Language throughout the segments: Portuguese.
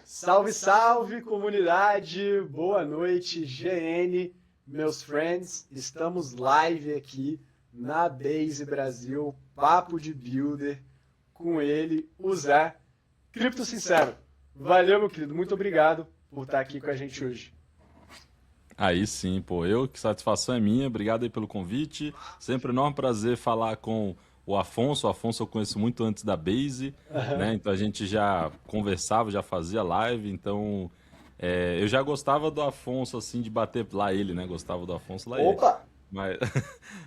Salve, salve, comunidade! Boa noite, GN, meus friends. Estamos live aqui na Base Brasil, Papo de Builder, com ele, o Zé, Cripto Sincero. Valeu, meu querido, muito obrigado por estar aqui com a gente hoje. Aí sim, pô, que satisfação é minha, obrigado aí pelo convite. Sempre um enorme prazer falar com o Afonso. O Afonso eu conheço muito antes da Base, Aham. né? Então a gente já conversava, já fazia live, então eu já gostava do Afonso, assim, de bater lá ele, né? Gostava do Afonso lá ele. Opa! Mas,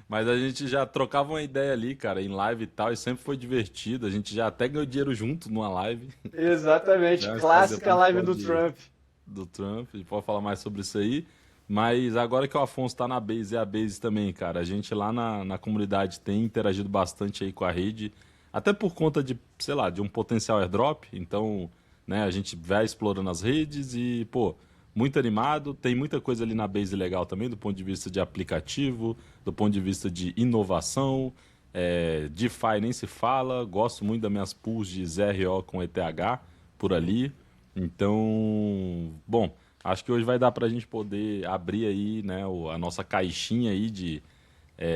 mas a gente já trocava uma ideia ali, cara, em live e tal, e sempre foi divertido. A gente já até ganhou dinheiro junto numa live, Exatamente, né? Espero que clássica depois a gente live do pode Trump. do Trump, a gente pode falar mais sobre isso aí. Mas agora que o Afonso tá na Base e a Base também, cara, a gente lá na comunidade tem interagido bastante aí com a rede, até por conta de, sei lá, de um potencial airdrop. Então, né, a gente vai explorando as redes e, pô, muito animado. Tem muita coisa ali na Base legal também, do ponto de vista de aplicativo, do ponto de vista de inovação. DeFi nem se fala, gosto muito das minhas pools de ZRO com ETH por ali. Então, bom, acho que hoje vai dar para a gente poder abrir aí, né, a nossa caixinha aí de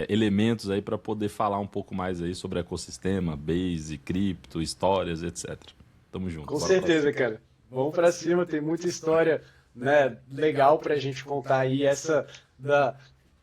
elementos aí para poder falar um pouco mais aí sobre ecossistema, base, cripto, histórias, etc. Tamo junto, Com bora pra certeza, cima. cara. Vamos pra cima, tem muita história, né, legal pra gente contar aí. Essa da,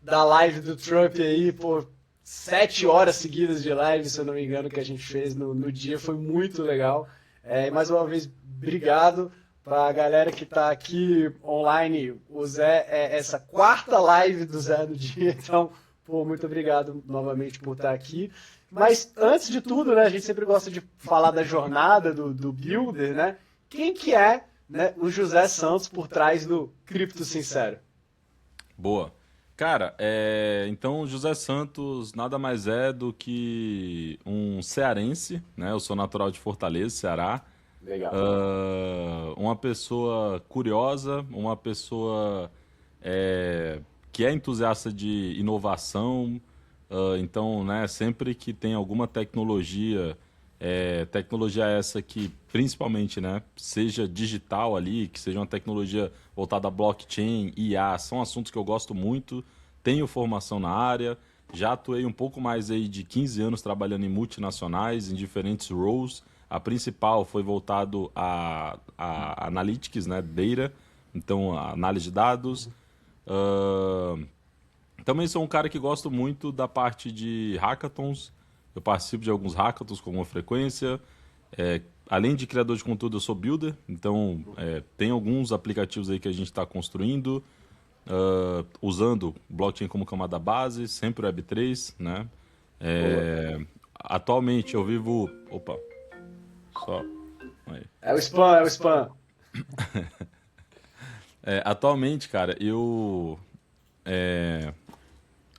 da live do Trump aí, pô, 7 horas seguidas de live, se eu não me engano, que a gente fez no dia, foi muito legal. E mais uma vez, obrigado pra galera que tá aqui online. O Zé é essa quarta live do Zé do dia, então, pô, muito obrigado novamente por estar aqui. Mas antes de tudo, né, a gente sempre gosta de falar da jornada do builder, né? Quem que é, né, o José Santos por trás do Cripto Sincero? Boa. Cara, então José Santos nada mais é do que um cearense, né? Eu sou natural de Fortaleza, Ceará. Legal. Uma pessoa curiosa, uma pessoa é, que é entusiasta de inovação. Então, né, sempre que tem alguma tecnologia, tecnologia essa que principalmente, né, seja digital ali, que seja uma tecnologia voltada a blockchain, IA, são assuntos que eu gosto muito. Tenho formação na área, já atuei um pouco mais aí de 15 anos trabalhando em multinacionais, em diferentes roles. A principal foi voltado a analytics, né, data, então a análise de dados. Ah, Também sou um cara que gosto muito da parte de hackathons. Eu participo de alguns hackathons com alguma frequência. Além de criador de conteúdo, eu sou builder. Então, tem alguns aplicativos aí que a gente está construindo, usando blockchain como camada base, sempre Web3, né? Boa. Atualmente eu vivo. Opa, só. Aí. É o spam, é o spam. Atualmente, cara,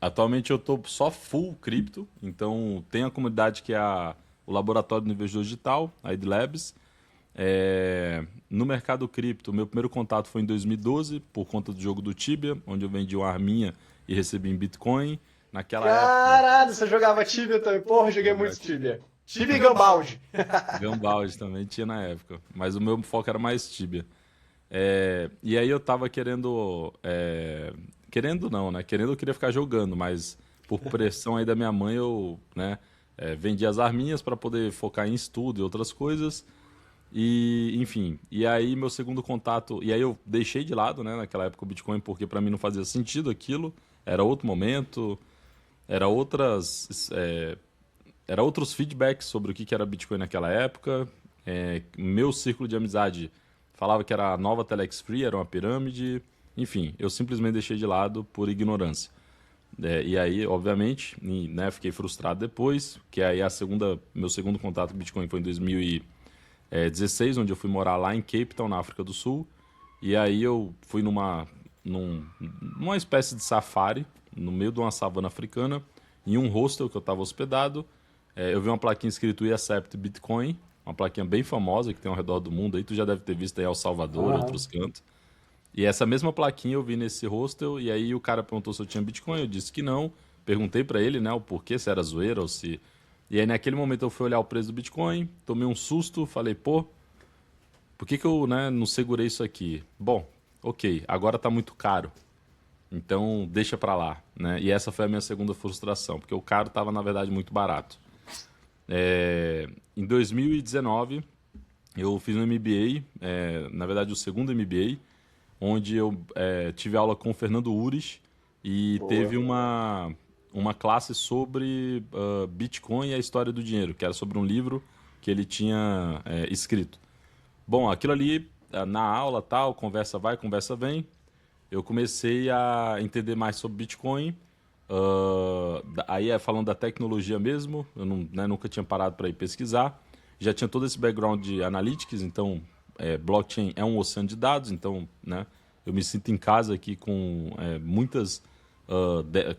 atualmente eu tô só full cripto, então tem a comunidade que é o Laboratório do Investidor Digital, a ID Labs. No mercado cripto, meu primeiro contato foi em 2012, por conta do jogo do Tibia, onde eu vendi uma arminha e recebi em Bitcoin. Naquela época, Caralho, você jogava Tibia também? Porra, eu joguei muito Tibia. Tibia e Gambald. Gambald também tinha na época, mas o meu foco era mais Tibia. E aí eu tava querendo. Querendo não, né? Querendo eu queria ficar jogando, mas por pressão aí da minha mãe eu, né, vendi as arminhas para poder focar em estudo e outras coisas. E, enfim, e aí meu segundo contato. E aí eu deixei de lado, né, naquela época o Bitcoin, porque para mim não fazia sentido aquilo. Era outro momento, era outras. Era outros feedbacks sobre o que era Bitcoin naquela época. Meu círculo de amizade falava que era a nova Telex Free, era uma pirâmide. Enfim, eu simplesmente deixei de lado por ignorância. E aí, obviamente, né, fiquei frustrado depois, que aí meu segundo contato com Bitcoin foi em 2016, onde eu fui morar lá em Cape Town, na África do Sul. E aí eu fui numa espécie de safari, no meio de uma savana africana, em um hostel que eu estava hospedado. Eu vi uma plaquinha escrito We Accept Bitcoin, uma plaquinha bem famosa que tem ao redor do mundo aí, tu já deve ter visto aí El Salvador e Aham. outros cantos. E essa mesma plaquinha eu vi nesse hostel, e aí o cara perguntou se eu tinha Bitcoin, eu disse que não. Perguntei pra ele, né, o porquê, se era zoeira ou se... E aí naquele momento eu fui olhar o preço do Bitcoin, tomei um susto, falei, pô, por que que eu, né, não segurei isso aqui? Bom, ok, agora tá muito caro. Então, deixa pra lá, né? E essa foi a minha segunda frustração, porque o caro tava, na verdade, muito barato. Em 2019, eu fiz um MBA, na verdade, o segundo MBA, onde eu tive aula com o Fernando Ures e Boa. teve uma classe sobre Bitcoin e a história do dinheiro, que era sobre um livro que ele tinha escrito. Bom, aquilo ali, na aula, tal, conversa vai, conversa vem, eu comecei a entender mais sobre Bitcoin. Aí falando da tecnologia mesmo, eu não, né, nunca tinha parado para ir pesquisar. Já tinha todo esse background de analytics, então blockchain é um oceano de dados, então, né, eu me sinto em casa aqui com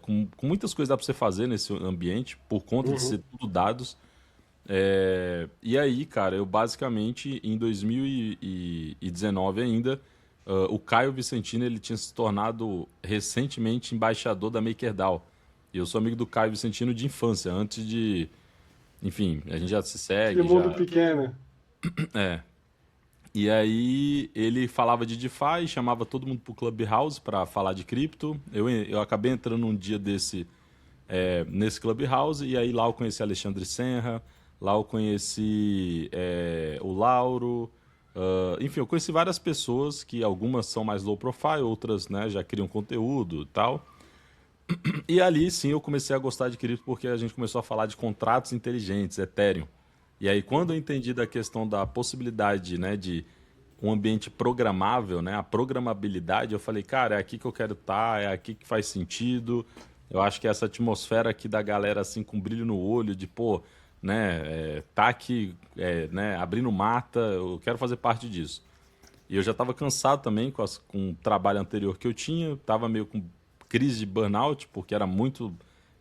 com muitas coisas dá para você fazer nesse ambiente, por conta de ser Uhum. tudo dados. E aí, cara, eu basicamente, em 2019 ainda, o Caio Vicentino ele tinha se tornado recentemente embaixador da MakerDAO. E eu sou amigo do Caio Vicentino de infância, antes de. Enfim, a gente já se Que segue, mundo já. pequeno. É. E aí ele falava de DeFi, chamava todo mundo pro Clubhouse para falar de cripto. Eu acabei entrando um dia nesse Clubhouse, e aí lá eu conheci Alexandre Senra, lá eu conheci o Lauro, enfim, eu conheci várias pessoas que algumas são mais low profile, outras, né, já criam conteúdo e tal. E ali sim eu comecei a gostar de cripto porque a gente começou a falar de contratos inteligentes, Ethereum. E aí quando eu entendi da questão da possibilidade, né, de um ambiente programável, né, a programabilidade, eu falei, cara, é aqui que eu quero estar, é aqui que faz sentido. Eu acho que essa atmosfera aqui da galera assim com brilho no olho, de pô, né, tá aqui, né, abrindo mata, eu quero fazer parte disso. E eu já estava cansado também com o trabalho anterior que eu tinha, estava meio com crise de burnout, porque era muito,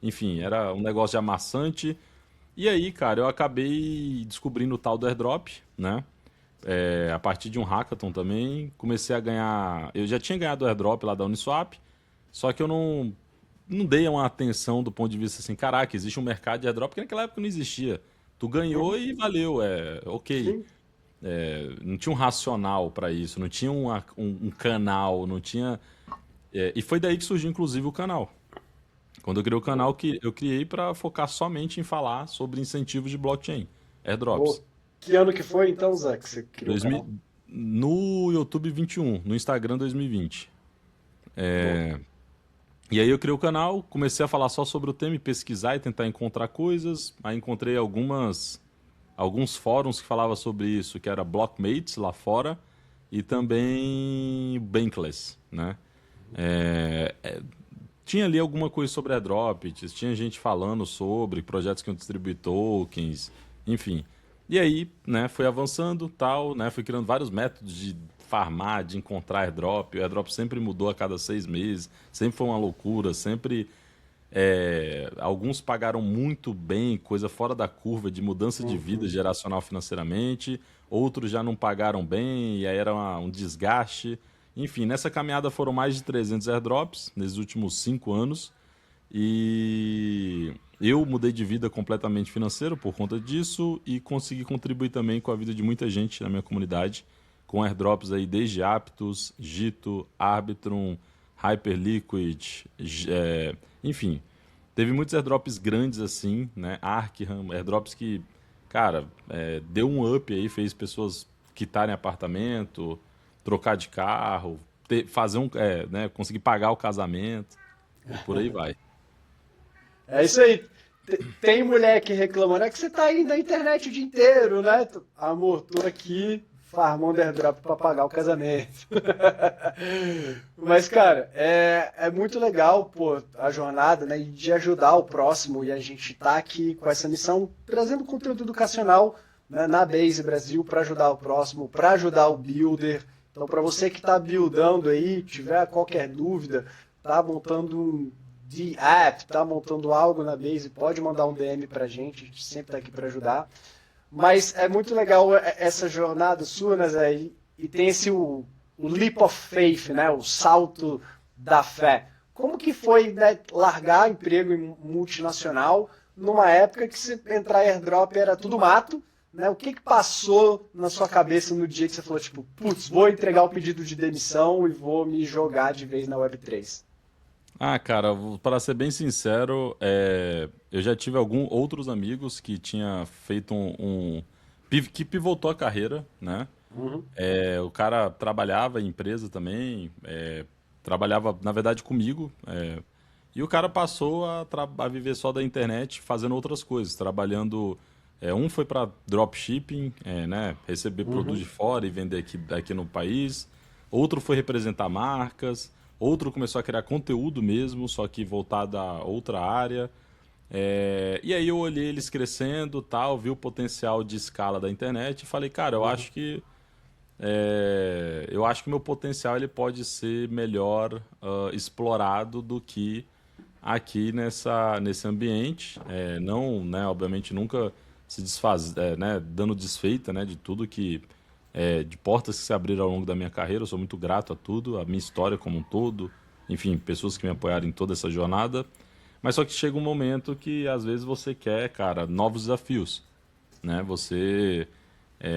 enfim, era um negócio de amassante. E aí, cara, eu acabei descobrindo o tal do airdrop, né? A partir de um hackathon também, comecei a ganhar. Eu já tinha ganhado o airdrop lá da Uniswap, só que eu não dei uma atenção do ponto de vista assim, caraca, existe um mercado de airdrop que naquela época não existia. Tu ganhou Uhum. e valeu, ok. Sim. Não tinha um racional para isso, não tinha um canal, não tinha. E foi daí que surgiu, inclusive, o canal. Quando eu criei o canal, que eu criei para focar somente em falar sobre incentivos de blockchain, airdrops. Boa. Que ano que foi, então, Zé, que você criou o 2000, canal? no YouTube 21, no Instagram 2020. Boa. E aí eu criei o canal, comecei a falar só sobre o tema e pesquisar e tentar encontrar coisas. Aí encontrei alguns fóruns que falavam sobre isso, que era Blockmates lá fora e também Bankless, né? Tinha ali alguma coisa sobre airdrops, tinha gente falando sobre projetos que iam distribuir tokens, enfim. E aí, né, foi avançando, tal, né, fui criando vários métodos de farmar, de encontrar airdrop. O airdrop sempre mudou a cada 6 meses, sempre foi uma loucura, sempre alguns pagaram muito bem, coisa fora da curva de mudança de vida Uhum. geracional financeiramente, outros já não pagaram bem e aí era um desgaste. Enfim, nessa caminhada foram mais de 300 airdrops nesses últimos 5 anos e eu mudei de vida completamente financeiro por conta disso e consegui contribuir também com a vida de muita gente na minha comunidade, com airdrops aí desde Aptos, Gito, Arbitrum, Hyperliquid, enfim, teve muitos airdrops grandes assim, né? Arkham, airdrops que, cara, deu um up aí, fez pessoas quitarem apartamento, trocar de carro, fazer né, conseguir pagar o casamento e por aí vai. É isso aí. Tem mulher que reclama, né? Que você tá aí na internet o dia inteiro, né? Amor, tô aqui farmando airdrop pra pagar o casamento. Mas, cara, é muito legal, pô, a jornada, né? De ajudar o próximo e a gente tá aqui com essa missão, trazendo conteúdo educacional, né, na Base Brasil para ajudar o próximo, para ajudar o builder. Então, para você que está buildando aí, tiver qualquer dúvida, tá montando um de app, tá montando algo na Base, pode mandar um DM pra gente sempre tá aqui para ajudar. Mas é muito legal essa jornada sua, né, Zé? E tem o leap of faith, né? O salto da fé. Como que foi, né, largar emprego em multinacional numa época que se entrar airdrop era tudo mato, né? O que passou na sua cabeça no dia que você falou, tipo, putz, vou entregar o pedido de demissão e vou me jogar de vez na Web3? Ah, cara, para ser bem sincero, eu já tive outros amigos que tinha feito que pivotou a carreira, né? Uhum, O cara trabalhava em empresa também, trabalhava, na verdade, comigo, e o cara passou a viver só da internet, fazendo outras coisas, trabalhando. Um foi para dropshipping, né? Receber produto uhum, de fora e vender aqui no país. Outro foi representar marcas. Outro começou a criar conteúdo mesmo, só que voltado a outra área. E aí eu olhei eles crescendo, tal, vi o potencial de escala da internet e falei, cara, uhum. eu acho que o meu potencial ele pode ser melhor explorado do que aqui nesse ambiente. Não, né, obviamente nunca se desfaz, né, dando desfeita, né, de tudo de portas que se abriram ao longo da minha carreira. Eu sou muito grato a tudo, a minha história como um todo, enfim, pessoas que me apoiaram em toda essa jornada. Mas só que chega um momento que às vezes você quer, cara, novos desafios, né? Você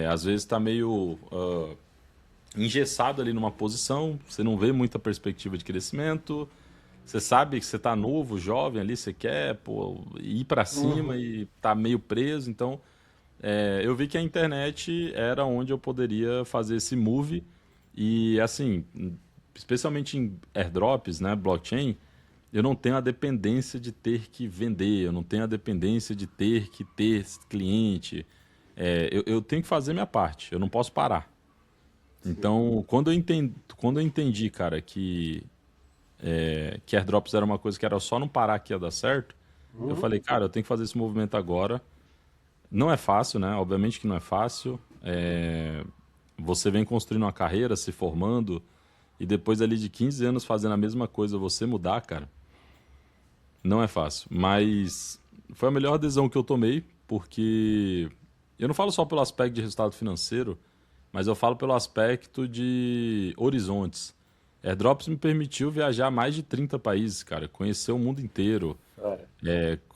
às vezes está meio engessado ali numa posição, você não vê muita perspectiva de crescimento, você sabe que você está novo, jovem ali, você quer pô, ir para cima Uhum. e tá meio preso. Então, eu vi que a internet era onde eu poderia fazer esse move. E assim, especialmente em airdrops, né, blockchain, eu não tenho a dependência de ter que vender, eu não tenho a dependência de ter que ter cliente. Eu tenho que fazer minha parte, eu não posso parar. Sim. Então, quando eu entendi, cara, que airdrops era uma coisa que era só não parar que ia dar certo, eu Uhum. falei, cara, eu tenho que fazer esse movimento agora. Não é fácil, né? Obviamente que não é fácil. Você vem construindo uma carreira, se formando, e depois ali de 15 anos fazendo a mesma coisa, você mudar, cara, não é fácil. Mas foi a melhor decisão que eu tomei, porque eu não falo só pelo aspecto de resultado financeiro, mas eu falo pelo aspecto de horizontes. AirDrops me permitiu viajar a mais de 30 países, cara, conhecer o mundo inteiro. Cara.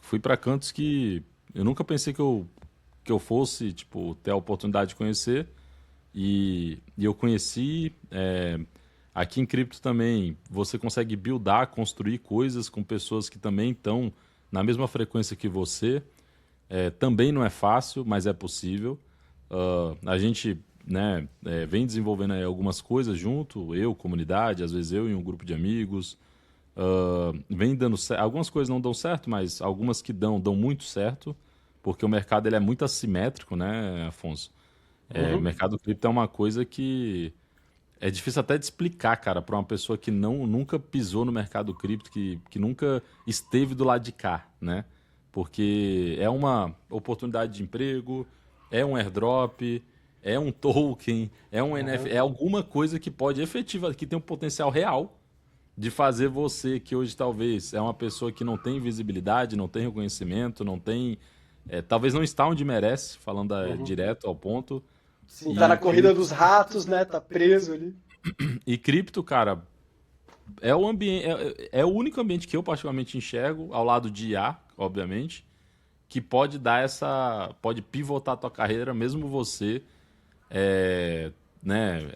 Fui para cantos que eu nunca pensei que eu fosse, tipo, ter a oportunidade de conhecer. E eu conheci. Aqui em cripto também, você consegue buildar, construir coisas com pessoas que também estão na mesma frequência que você. Também não é fácil, mas é possível. A gente, né, vem desenvolvendo aí algumas coisas junto, eu, comunidade, às vezes eu e um grupo de amigos. Vem dando certo. Algumas coisas não dão certo, mas algumas que dão muito certo, porque o mercado ele é muito assimétrico, né, Afonso? O Uhum. mercado cripto é uma coisa que é difícil até de explicar, cara, para uma pessoa que nunca pisou no mercado cripto, que nunca esteve do lado de cá, né? Porque é uma oportunidade de emprego, é um airdrop, é um token, é um NFT, Uhum. é alguma coisa que pode efetiva, que tem um potencial real de fazer você, que hoje talvez é uma pessoa que não tem visibilidade, não tem reconhecimento, não tem. Talvez não está onde merece, falando Uhum. direto ao ponto. Sim, tá na E, corrida dos ratos, né? Tá preso ali. e cripto, cara, é o único ambiente que eu particularmente enxergo, ao lado de IA, obviamente, que pode dar pode pivotar a tua carreira, mesmo você, né,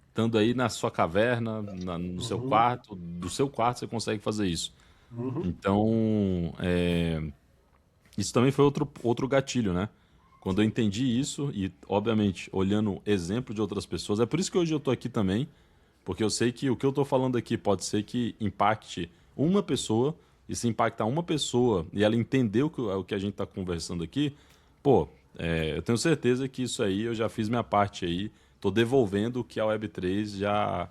estando aí na sua caverna, no seu Uhum. quarto, do seu quarto você consegue fazer isso. Uhum. Então, isso também foi outro gatilho, né? Quando eu entendi isso, e obviamente olhando exemplo de outras pessoas, é por isso que hoje eu tô aqui também, porque eu sei que o que eu tô falando aqui pode ser que impacte uma pessoa, e se impactar uma pessoa e ela entender o que a gente tá conversando aqui, pô, eu tenho certeza que isso aí eu já fiz minha parte aí, tô devolvendo o que a Web3 já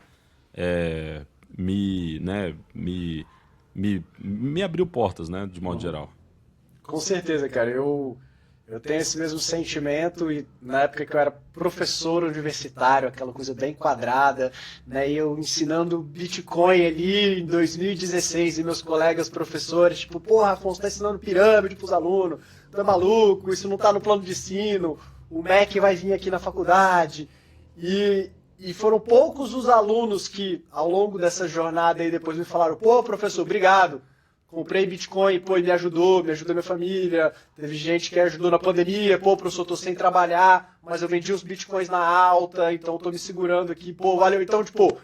é, né, me abriu portas, né, de modo Uhum. geral. Com certeza, cara. Eu tenho esse mesmo sentimento e na época que eu era professor universitário, aquela coisa bem quadrada, né? E eu ensinando Bitcoin ali em 2016 e meus colegas professores, tipo, porra, Afonso, tá ensinando pirâmide pros alunos, tu é maluco, isso não tá no plano de ensino, o MEC vai vir aqui na faculdade. E foram poucos os alunos que, ao longo dessa jornada aí, depois me falaram, pô, professor, obrigado. comprei Bitcoin, pô, e me ajudou minha família. Teve gente que ajudou na pandemia, pô, professor, tô sem trabalhar, mas eu vendi os Bitcoins na alta, então tô me segurando aqui, pô, valeu. Então, tipo,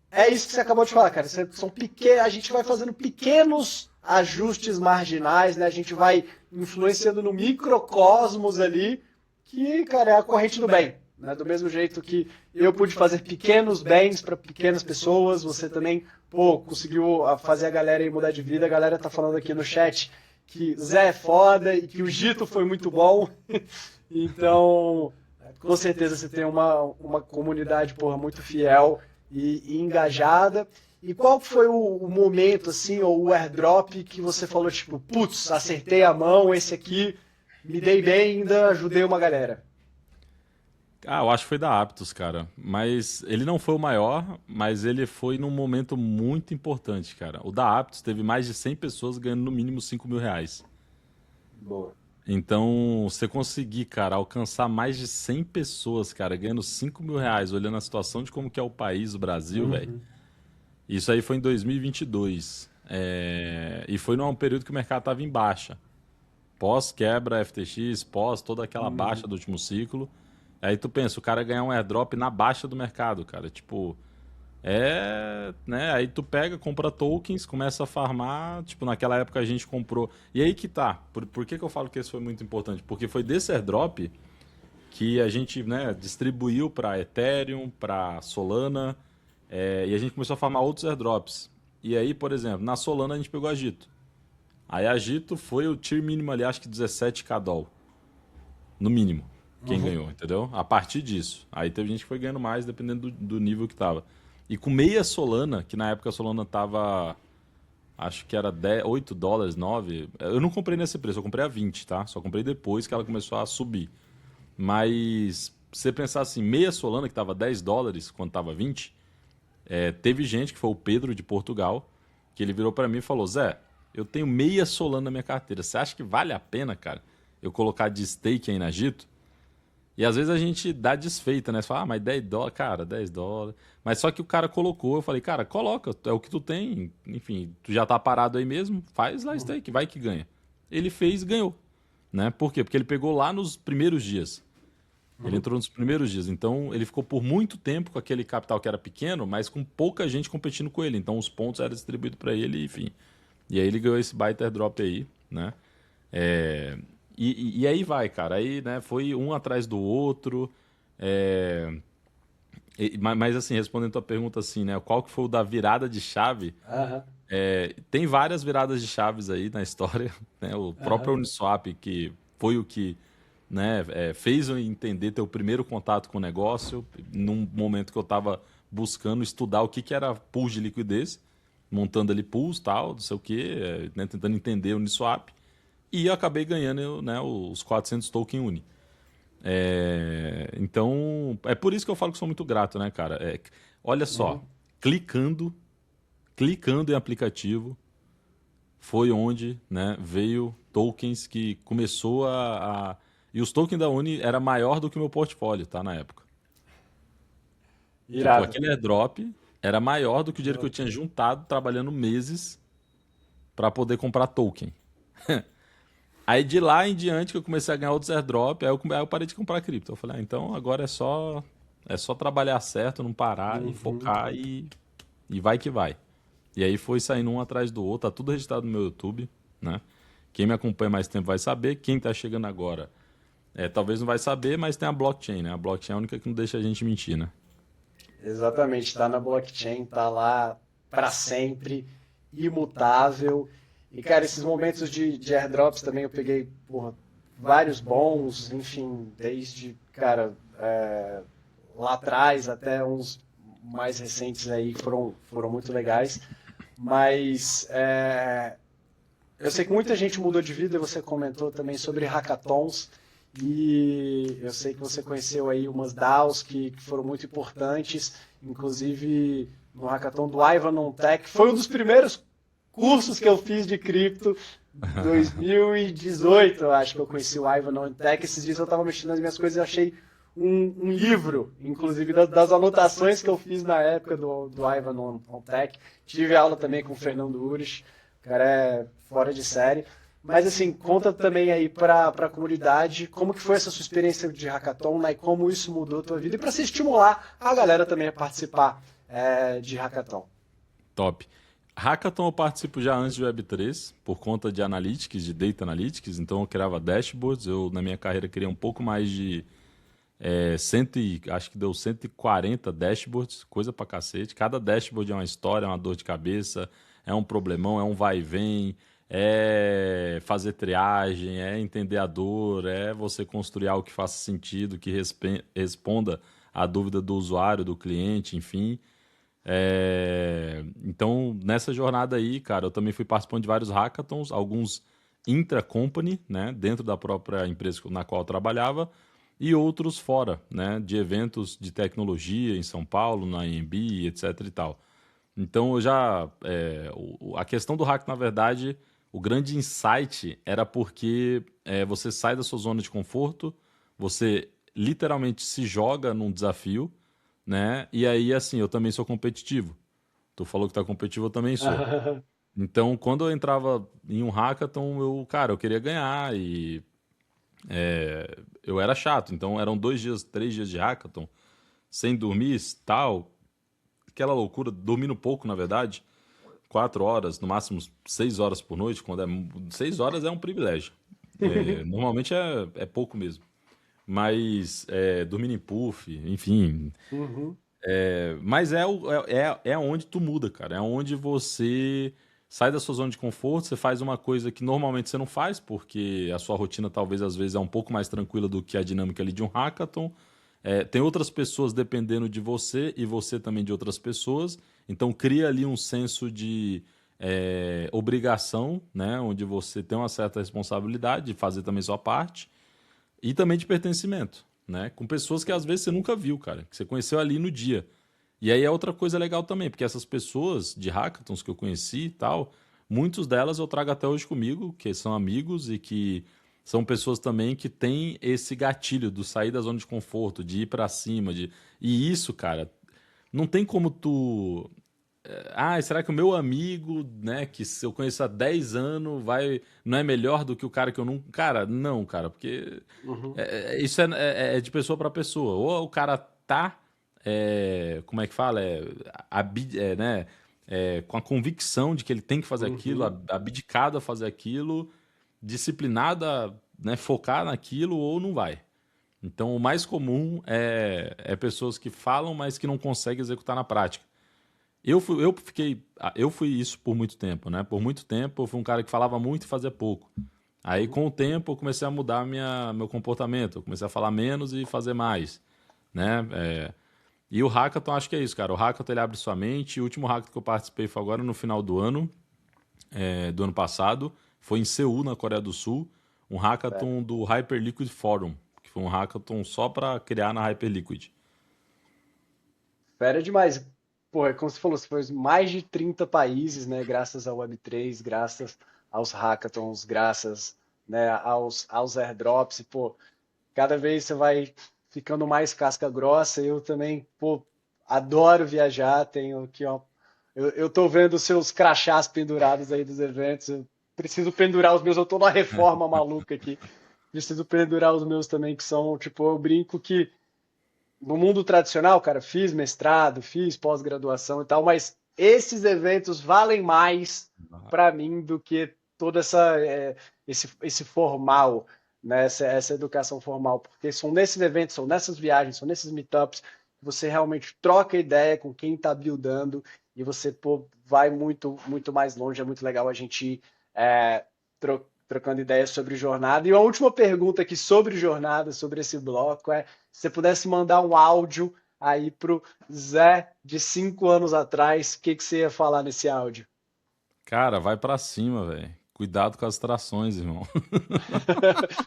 é isso que você acabou de falar, cara. São pequenos, a gente vai fazendo pequenos ajustes marginais, né? A gente vai influenciando no microcosmos ali, que, cara, é a corrente do bem. Né? Do mesmo jeito que eu pude fazer pequenos bens para pequenas pessoas, você também, pô, conseguiu fazer a galera aí mudar de vida. A galera tá falando aqui no chat que Zé é foda e que o Gito foi muito bom. Então, com certeza você tem uma comunidade, porra, muito fiel e engajada. E qual foi o momento, assim, ou o airdrop que você falou, tipo, putz, acertei a mão, esse aqui, me dei bem, ainda ajudei uma galera? Ah, eu acho que foi da Aptos, cara. Mas ele não foi o maior, mas ele foi num momento muito importante, cara. O da Aptos teve mais de 100 pessoas ganhando no mínimo R$ 5.000. Boa. Então, você conseguir, cara, alcançar mais de 100 pessoas, cara, ganhando R$ 5.000, olhando a situação de como que é o país, o Brasil, velho. Uhum. Isso aí foi em 2022. E foi num período que o mercado tava em baixa. Pós-quebra FTX, pós toda aquela baixa do último ciclo. Aí tu pensa, o cara ganhar um airdrop na baixa do mercado, cara. Tipo, né? Aí tu pega, compra tokens, começa a farmar. Tipo, naquela época a gente comprou. E aí que tá. Por que que eu falo que isso foi muito importante? Porque foi desse airdrop que a gente, né, distribuiu para Ethereum, para Solana, e a gente começou a farmar outros airdrops. E aí, por exemplo, na Solana a gente pegou a Agito. Aí a Agito foi o tier mínimo ali, acho que 17k doll. No mínimo, quem ganhou, entendeu? A partir disso. Aí teve gente que foi ganhando mais, dependendo do nível que tava. E com meia Solana, que na época a Solana tava, acho que era 10, 8 dólares, 9. Eu não comprei nesse preço, eu comprei a 20, tá? Só comprei depois que ela começou a subir. Mas, se você pensar assim, meia Solana, que tava 10 dólares quando tava 20, teve gente, que foi o Pedro de Portugal, que ele virou pra mim e falou: Zé, eu tenho meia Solana na minha carteira. Você acha que vale a pena, cara, eu colocar de stake aí na Agito? E às vezes a gente dá desfeita, né? Você fala, mas 10 dólares, cara, 10 dólares. Mas só que o cara colocou, eu falei, cara, coloca, é o que tu tem. Enfim, tu já tá parado aí mesmo, faz lá stake, vai que ganha. Ele fez e ganhou. Né? Por quê? Porque ele pegou lá nos primeiros dias. Ele entrou nos primeiros dias. Então, ele ficou por muito tempo com aquele capital que era pequeno, mas com pouca gente competindo com ele. Então, os pontos eram distribuídos para ele, enfim. E aí ele ganhou esse baita airdrop aí, né? É, e aí vai, cara. Aí, né, foi um atrás do outro. É, mas, assim, respondendo a tua pergunta, assim, né? Qual que foi o da virada de chave? Aham. Tem várias viradas de chaves aí na história, né? O próprio Aham. Uniswap, que foi o que, né, fez eu entender, ter o primeiro contato com o negócio, num momento que eu estava buscando estudar o que, que era pools de liquidez, montando ali pools, tal, não sei o quê, né, tentando entender o Uniswap, e eu acabei ganhando, né, os 400 token Uni. Então, é por isso que eu falo que sou muito grato, né, cara? Olha só, clicando em aplicativo, foi onde, né, veio tokens que começou E os tokens da Uni era maior do que o meu portfólio, tá, na época. Tipo, Irado. aquele airdrop era maior do que o dinheiro que eu tinha juntado trabalhando meses para poder comprar token. Aí de lá em diante que eu comecei a ganhar outros airdrop, aí eu parei de comprar cripto. Eu falei, então agora é só trabalhar certo, não parar e focar e vai que vai. E aí foi saindo um atrás do outro, tá tudo registrado no meu YouTube, né? Quem me acompanha mais tempo vai saber, quem tá chegando agora talvez não vai saber, mas tem a blockchain, né? A blockchain é a única que não deixa a gente mentir, né? Exatamente, está na blockchain, está lá para sempre, imutável. E, cara, esses momentos de airdrops também eu peguei, porra, vários bons, enfim, desde, cara, lá atrás até uns mais recentes aí foram muito legais. Mas eu sei que muita gente mudou de vida, você comentou também sobre hackathons, e eu sei que você conheceu aí umas DAOs que foram muito importantes, inclusive no hackathon do Ivan on Tech, foi um dos primeiros cursos que eu fiz de cripto, 2018, eu acho que eu conheci o Ivan on Tech. Esses dias eu estava mexendo nas minhas coisas e achei um livro, inclusive das anotações que eu fiz na época do Ivan on Tech. Tive aula também com o Fernando Ures. cara é fora de série. Mas assim, conta também aí para a comunidade como que foi essa sua experiência de hackathon, né, e como isso mudou a tua vida, e para se estimular a galera também a participar de hackathon. Top. Hackathon eu participo já antes de Web3, por conta de Analytics, de Data Analytics, então eu criava dashboards, eu na minha carreira criei um pouco mais de acho que deu 140 dashboards, coisa pra cacete. Cada dashboard é uma história, é uma dor de cabeça, é um problemão, é um vai e vem, é fazer triagem, é entender a dor, é você construir algo que faça sentido, que responda à dúvida do usuário, do cliente, enfim. Então, nessa jornada aí, cara, eu também fui participando de vários hackathons, alguns intra-company, né, dentro da própria empresa na qual eu trabalhava, e outros fora, né, de eventos de tecnologia em São Paulo, na AMB, etc e tal. Então, a questão do hack, na verdade, o grande insight era porque você sai da sua zona de conforto, você literalmente se joga num desafio, né? E aí, assim, eu também sou competitivo. Tu falou que tá competitivo, eu também sou. Então, quando eu entrava em um hackathon, cara, eu queria ganhar e eu era chato. Então, eram 2 dias, 3 dias de hackathon, sem dormir, tal, aquela loucura, dormindo pouco, na verdade, 4 horas, no máximo 6 horas por noite. 6 horas é um privilégio. Normalmente é pouco mesmo. Mas dormindo em puff, enfim. Uhum. Mas é onde tu muda, cara. É onde você sai da sua zona de conforto, você faz uma coisa que normalmente você não faz, porque a sua rotina talvez às vezes é um pouco mais tranquila do que a dinâmica ali de um hackathon. Tem outras pessoas dependendo de você e você também de outras pessoas. Então cria ali um senso de obrigação, né? Onde você tem uma certa responsabilidade de fazer também sua parte. E também de pertencimento, né? Com pessoas que às vezes você nunca viu, cara, que você conheceu ali no dia. E aí é outra coisa legal também, porque essas pessoas de hackathons que eu conheci e tal, muitos delas eu trago até hoje comigo, que são amigos e que são pessoas também que têm esse gatilho do sair da zona de conforto, de ir pra cima, de... E isso, cara, não tem como tu será que o meu amigo, né, que se eu conheço há 10 anos, não é melhor do que o cara que eu nunca. Cara, não, cara, porque Uhum. isso é de pessoa para pessoa. Ou o cara tá, como é que fala? Né, com a convicção de que ele tem que fazer aquilo, Uhum. abdicado a fazer aquilo, disciplinado a, né, focar naquilo, ou não vai. Então, o mais comum é pessoas que falam, mas que não conseguem executar na prática. Eu fui isso por muito tempo, né? Por muito tempo eu fui um cara que falava muito e fazia pouco. Aí Uhum. com o tempo eu comecei a mudar meu comportamento, eu comecei a falar menos e fazer mais, né? E o hackathon acho que é isso, cara. O hackathon ele abre sua mente. O último hackathon que eu participei foi agora no final do ano passado, foi em Seul, na Coreia do Sul, um Fera. hackathon do Hyperliquid Forum, que foi um hackathon só para criar na Hyperliquid. Fera demais. Pô, é como você falou, você foi em mais de 30 países, né? Graças ao Web3, graças aos hackathons, graças, né, aos airdrops. Pô, cada vez você vai ficando mais casca grossa. Eu também, pô, adoro viajar. Tenho aqui, ó. Eu tô vendo os seus crachás pendurados aí dos eventos. Eu preciso pendurar os meus. Eu tô numa reforma maluca aqui. Preciso pendurar os meus também, que são, tipo, eu brinco que no mundo tradicional, cara, fiz mestrado, fiz pós-graduação e tal, mas esses eventos valem mais para mim do que toda esse formal, né? Essa educação formal, porque são nesses eventos, são nessas viagens, são nesses meetups que você realmente troca ideia com quem está buildando e você pô, vai muito mais longe. É muito legal a gente trocando ideias sobre jornada. E uma última pergunta aqui sobre jornada, sobre esse bloco é se você pudesse mandar um áudio aí pro Zé de 5 anos atrás, o que você ia falar nesse áudio? Cara, vai pra cima, velho. Cuidado com as trações, irmão.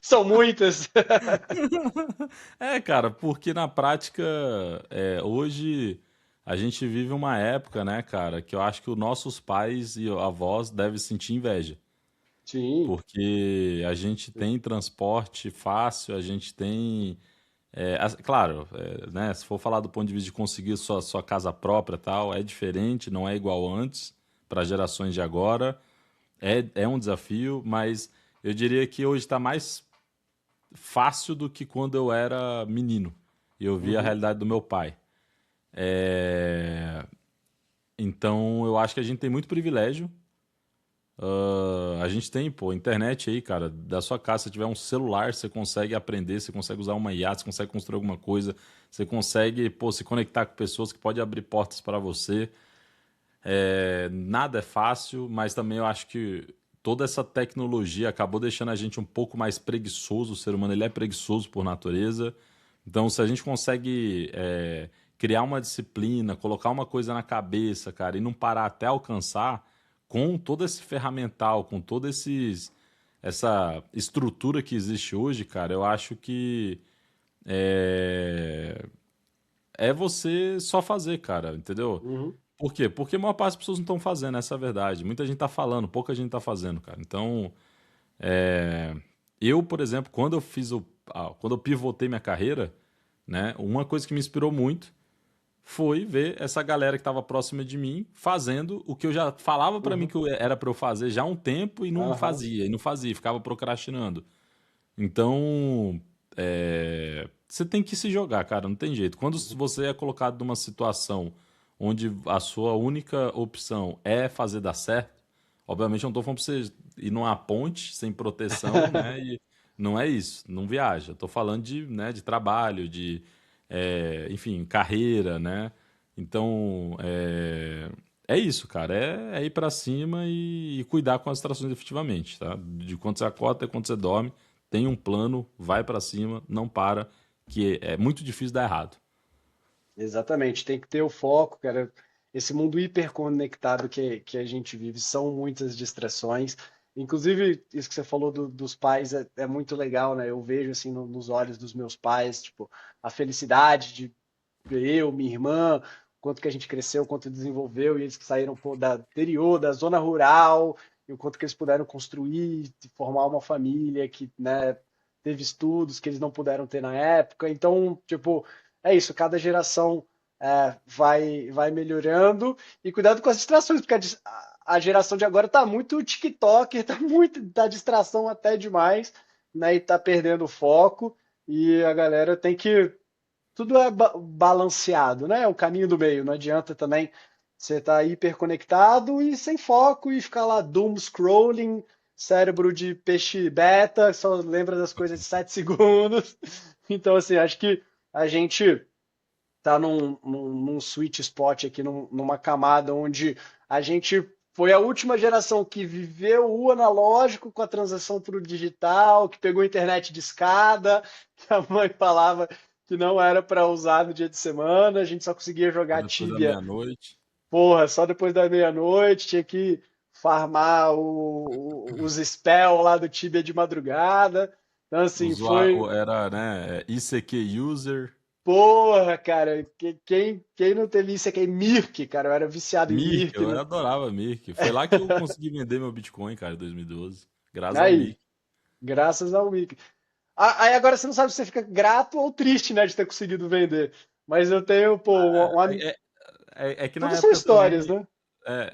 São muitas. Cara, porque na prática, hoje a gente vive uma época, né, cara, que eu acho que os nossos pais e avós devem sentir inveja. Sim. Porque a gente tem transporte fácil, a gente tem. Claro, né, se for falar do ponto de vista de conseguir sua casa própria e tal, é diferente, não é igual antes, para gerações de agora. É um desafio, mas eu diria que hoje está mais fácil do que quando eu era menino e eu vi a Uhum, realidade do meu pai. É, Então, eu acho que a gente tem muito privilégio. A gente tem, pô, internet aí, cara, da sua casa, se tiver um celular, você consegue aprender, você consegue usar uma IA, você consegue construir alguma coisa, você consegue, pô, se conectar com pessoas que podem abrir portas para você. Nada é fácil, mas também eu acho que toda essa tecnologia acabou deixando a gente um pouco mais preguiçoso. O ser humano ele é preguiçoso por natureza. Então, se a gente consegue criar uma disciplina, colocar uma coisa na cabeça, cara, e não parar até alcançar, com todo esse ferramental, com toda essa estrutura que existe hoje, cara, eu acho que é, é você só fazer, cara, entendeu? uhum, Por quê? Porque a maior parte das pessoas não estão fazendo, essa é a verdade. Muita gente tá falando, pouca gente tá fazendo, cara. Então, é, eu, por exemplo, quando eu pivotei minha carreira, né, uma coisa que me inspirou muito foi ver essa galera que estava próxima de mim fazendo o que eu já falava pra mim uhum, que era pra eu fazer já há um tempo aham. e não fazia, ficava procrastinando. Então, você tem que se jogar, cara, não tem jeito. Quando você é colocado numa situação onde a sua única opção é fazer dar certo, obviamente eu não tô falando pra você ir numa ponte sem proteção, né? E não é isso, não viaja. Eu tô falando de trabalho, enfim, carreira, né? Então, é isso, cara. É ir pra cima e cuidar com as distrações efetivamente, tá? De quando você acorda até quando você dorme, tem um plano, vai pra cima, não para, que é muito difícil dar errado. Exatamente, tem que ter o foco, cara. Esse mundo hiperconectado que a gente vive são muitas distrações. Inclusive, isso que você falou dos pais é muito legal, né? Eu vejo assim nos olhos dos meus pais, tipo, a felicidade de ver eu, minha irmã, quanto que a gente cresceu, quanto desenvolveu, e eles que saíram pô, da interior, da zona rural, e o quanto que eles puderam construir, formar uma família que, né, teve estudos que eles não puderam ter na época. Então, tipo, é isso, cada geração vai melhorando e cuidado com as distrações, porque a geração de agora tá muito TikTok, tá distração até demais, né, e tá perdendo o foco, e a galera tem que tudo é balanceado, né? É o caminho do meio. Não adianta também você estar hiperconectado e sem foco e ficar lá doom scrolling, cérebro de peixe beta, só lembra das coisas de 7 segundos. Então, assim, acho que a gente tá num sweet spot aqui, numa camada onde a gente foi a última geração que viveu o analógico com a transição para o digital, que pegou a internet de escada, que a mãe falava que não era para usar no dia de semana, a gente só conseguia Só jogar depois da Tibia, meia-noite. porra, só depois da meia-noite, tinha que farmar os spell lá do Tibia de madrugada. Então, assim, foi. Era, né, ICQ user, Porra, cara, quem não teve isso aqui é Mirk, cara. Eu era viciado em Mirk, Mirk. eu adorava Mirk. Foi lá que eu consegui vender meu Bitcoin, cara, em 2012. Graças ao Aí, Mirk. graças ao Mirk. Aí agora você não sabe se você fica grato ou triste, né, de ter conseguido vender. Mas eu tenho, pô, É, é que na Todas são época histórias, também. né?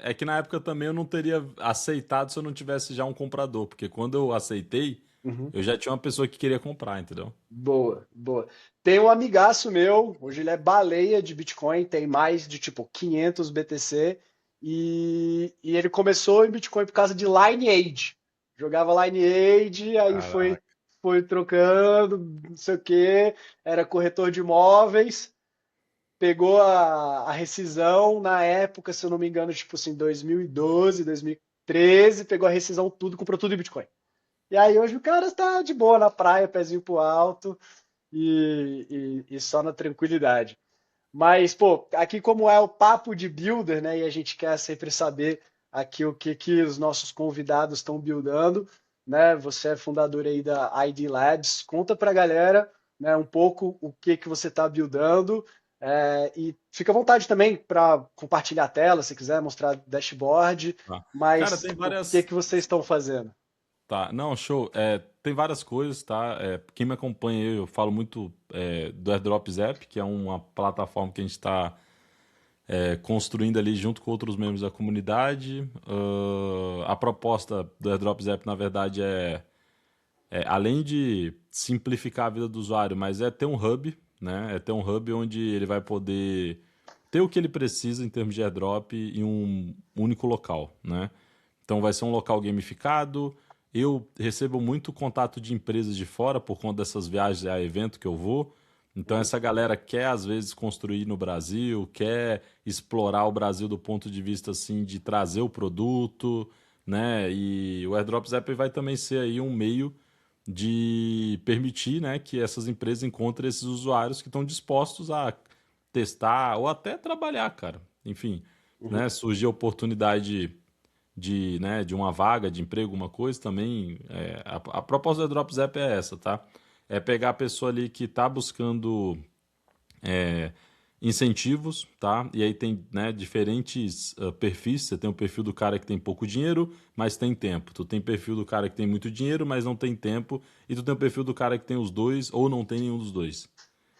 É que na época também eu não teria aceitado se eu não tivesse já um comprador. Porque quando eu aceitei, Uhum. eu já tinha uma pessoa que queria comprar, entendeu? Boa, boa. Tem um amigaço meu, hoje ele é baleia de Bitcoin, tem mais de tipo 500 BTC e ele começou em Bitcoin por causa de Lineage. Jogava Lineage, aí Caraca. foi trocando, não sei o quê, era corretor de imóveis, pegou a rescisão na época, se eu não me engano, tipo assim, 2012, 2013, pegou a rescisão tudo, comprou tudo em Bitcoin. E aí hoje o cara está de boa na praia, pezinho pro alto e só na tranquilidade. Mas, pô, aqui como é o papo de builder, né? E a gente quer sempre saber aqui o que os nossos convidados estão buildando, né? Você é fundador aí da ID Labs. Conta pra galera, né, um pouco o que você está buildando. E fica à vontade também para compartilhar a tela, se quiser mostrar dashboard, Tá. Cara, mas tem o várias. que vocês estão fazendo? Tá, não, show. Tem várias coisas, tá? Quem me acompanha, eu falo muito do AirDrops App, que é uma plataforma que a gente está construindo ali junto com outros membros da comunidade. A proposta do AirDrops App, na verdade, além de simplificar a vida do usuário, mas é ter um hub, né? É ter um hub onde ele vai poder ter o que ele precisa em termos de airdrop em um único local, né? Então vai ser um local gamificado. Eu recebo muito contato de empresas de fora por conta dessas viagens a evento que eu vou. Então essa galera quer às vezes construir no Brasil, quer explorar o Brasil do ponto de vista assim de trazer o produto, né? E o AirDrops App vai também ser aí um meio de permitir, né, que essas empresas encontrem esses usuários que estão dispostos a testar ou até trabalhar, cara. Enfim, Uhum. né, surgir a oportunidade de uma vaga de emprego, alguma coisa também. A proposta do Drops App é essa, tá? É pegar a pessoa ali que está buscando é, incentivos, tá? E aí tem, né, diferentes perfis. Você tem o perfil do cara que tem pouco dinheiro, mas tem tempo. Tu tem perfil do cara que tem muito dinheiro, mas não tem tempo. E tu tem o perfil do cara que tem os dois ou não tem nenhum dos dois.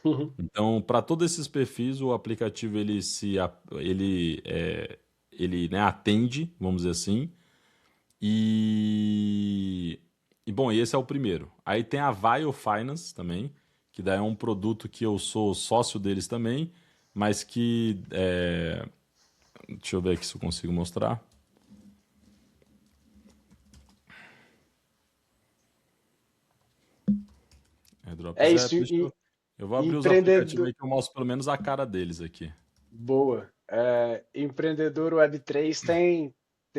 Uhum. Então, para todos esses perfis, o aplicativo ele, né, atende, vamos dizer assim. E, bom, e esse é o primeiro. Aí tem a Vio Finance também, que daí é um produto que eu sou sócio deles também, mas que deixa eu ver aqui se eu consigo mostrar. É AirDrops isso, App, eu vou abrir os aplicativos empreendedor. aí que eu mostro pelo menos a cara deles aqui. Boa. Empreendedor Web3 tem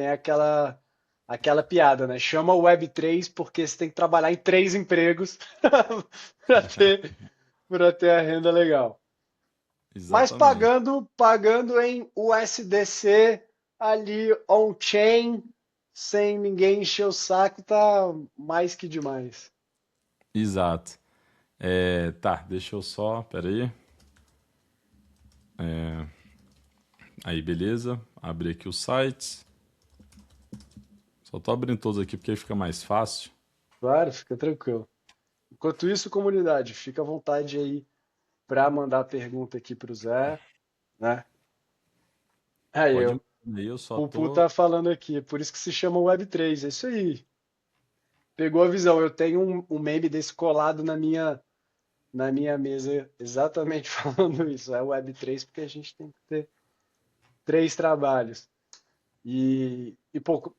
aquela piada, né? Chama o Web3 porque você tem que trabalhar em três empregos para ter a renda legal. Mas Exatamente. pagando em USDC ali on-chain, sem ninguém encher o saco, tá mais que demais. Exato. Tá, deixa eu só, peraí. Aí, beleza. Abrir aqui os sites. Só tô abrindo todos aqui porque aí fica mais fácil. Claro, fica tranquilo. Enquanto isso, comunidade, fica à vontade aí para mandar pergunta aqui para o Zé, né? Aí, Pode eu, mandar aí, eu só o Pu tô. tá falando aqui, por isso que se chama Web3, é isso aí. Pegou a visão. Eu tenho um meme desse colado na minha mesa, exatamente falando isso. É Web3 porque a gente tem que ter três trabalhos. E pô,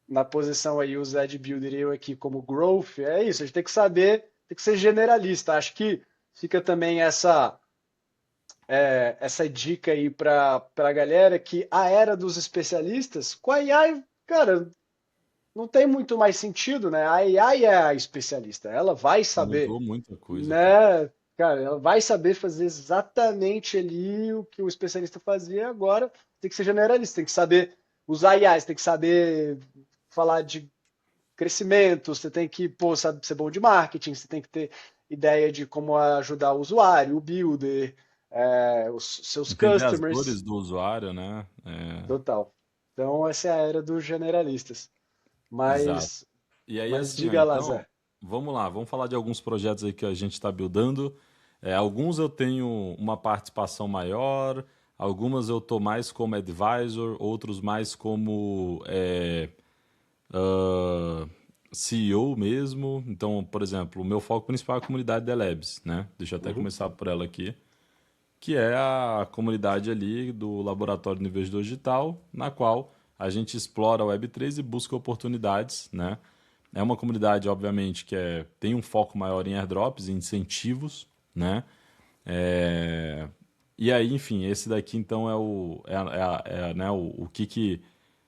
na posição aí, o Zed Builder e eu aqui como growth, é isso, a gente tem que saber, tem que ser generalista. Acho que fica também essa dica aí para a galera que a era dos especialistas, com a AI, cara, não tem muito mais sentido, né? A AI é a especialista, ela vai saber, Mudou muita coisa, cara. né? Cara, ela vai saber fazer exatamente ali o que o especialista fazia. Agora tem que ser generalista, tem que saber usar IA, você tem que saber falar de crescimento, você tem que, pô, sabe, ser bom de marketing, você tem que ter ideia de como ajudar o usuário, o builder, os seus Entender as customers, dores do usuário, né? total. Então essa é a era dos generalistas. Exato. Mas, E aí, mas assim, ó, diga lá, então, Zé. vamos lá, vamos falar de alguns projetos aí que a gente está buildando. Alguns eu tenho uma participação maior, algumas eu tô mais como advisor, outros mais como ah, CEO mesmo. Então, por exemplo, o meu foco principal é a comunidade da Labs, né? Deixa eu até Uhum. começar por ela aqui, que é a comunidade ali do Laboratório de Investidor Digital, na qual a gente explora a Web3 e busca oportunidades, né? É uma comunidade, obviamente, que tem um foco maior em airdrops, em incentivos, né? É, E aí, enfim, esse daqui então né, o que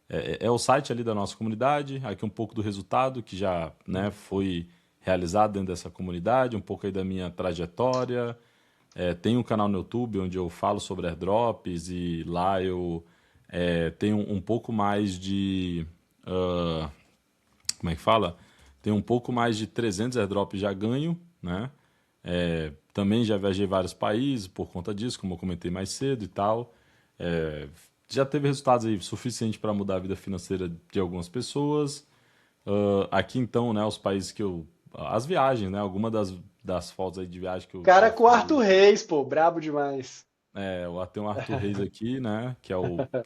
é o site ali da nossa comunidade, aqui um pouco do resultado que já, né, foi realizado dentro dessa comunidade, um pouco aí da minha trajetória. Tem um canal no YouTube onde eu falo sobre airdrops e lá eu tenho um pouco mais de como é que fala? Tem um pouco mais de 300 airdrops já ganho, né? Também já viajei vários países por conta disso, como eu comentei mais cedo e tal. É, Já teve resultados aí suficiente para mudar a vida financeira de algumas pessoas. Aqui então, né, os países que eu... As viagens, né? Alguma das fotos aí de viagem que eu Cara já com o fiz. Arthur Reis, pô, brabo demais. Tem o Arthur Reis aqui, né?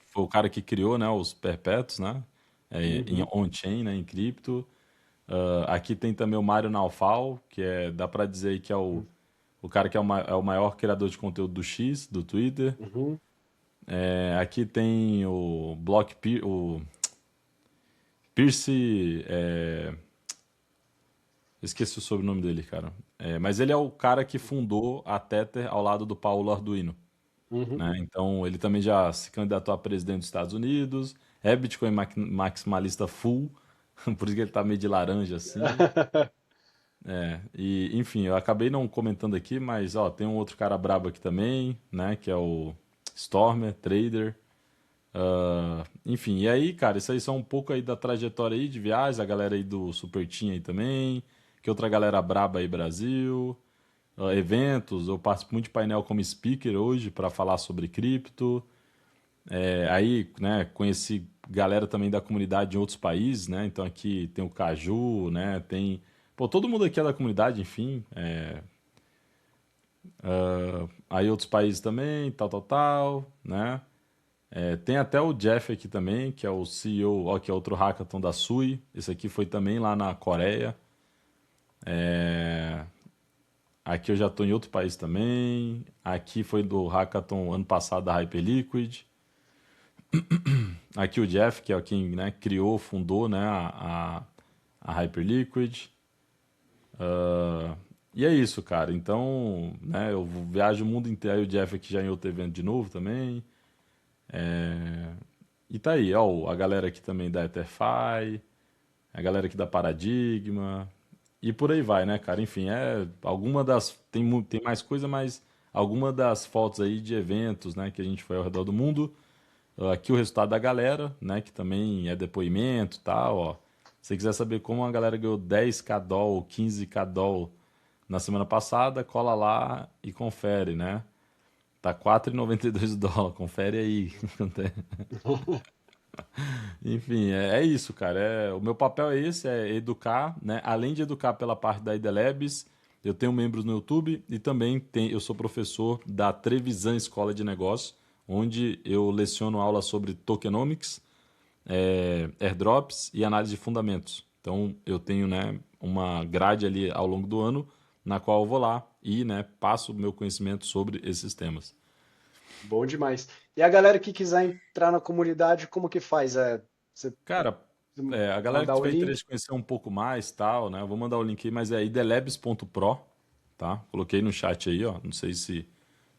Foi o cara que criou, né, os perpétuos, né? Em Uhum, on-chain, né, em cripto. Aqui tem também o Mário Naufal, dá pra dizer aí que é o cara que é o maior criador de conteúdo do X, do Twitter. uhum. Aqui tem o Pierce, esqueci o sobrenome dele, cara. Mas ele é o cara que fundou a Tether ao lado do Paulo Arduino, Uhum. né? Então ele também já se candidatou a presidente dos Estados Unidos, é Bitcoin maximalista full, por isso que ele tá meio de laranja assim. E enfim, eu acabei não comentando aqui, mas ó, tem um outro cara brabo aqui também, né? Que é o Stormer, trader. Enfim, e aí, cara, isso aí são um pouco aí da trajetória aí de viagens, a galera aí do Super Team aí também, que outra galera braba aí Brasil, eventos, eu participo muito de painel como speaker hoje para falar sobre cripto. Aí, né, conheci galera também da comunidade em outros países, né? Então aqui tem o Caju, né? Pô, todo mundo aqui é da comunidade, enfim. Aí outros países também, tal, tal, tal, né? Tem até o Jeff aqui também, que é o CEO, ó, que é outro hackathon da Sui. Esse aqui foi também lá na Coreia. É, Aqui eu já estou em outro país também. Aqui foi do hackathon ano passado da Hyperliquid. Aqui o Jeff, que é quem, né, criou, fundou, né, a Hyperliquid. E é isso, cara. Então, né, eu viajo o mundo inteiro. Aí o Jeff aqui já em outro evento de novo também. E tá aí, ó, a galera aqui também da Etherfi, a galera aqui da Paradigma, e por aí vai, né, cara? Enfim, tem mais coisa, mas alguma das fotos aí de eventos, né, que a gente foi ao redor do mundo. Aqui o resultado da galera, né, que também é depoimento e tal, ó. Se você quiser saber como a galera ganhou 10k doll, 15k doll na semana passada, cola lá e confere, né? Tá 4,92 o dólar, confere aí. Enfim, é isso, cara. O meu papel é esse, é educar, né? Além de educar pela parte da ID Labs, eu tenho membros no YouTube e também eu sou professor da Trevisan Escola de Negócios, onde eu leciono aula sobre tokenomics, airdrops e análise de fundamentos. Então, eu tenho, né, uma grade ali ao longo do ano na qual eu vou lá e, né, passo o meu conhecimento sobre esses temas. Bom demais. E a galera que quiser entrar na comunidade, como que faz? Você Cara, a galera que mandar o tiver link? interesse em conhecer um pouco mais, tal, né? Eu vou mandar o link aí, mas é idelabs.pro, tá? Coloquei no chat aí, ó. Não sei se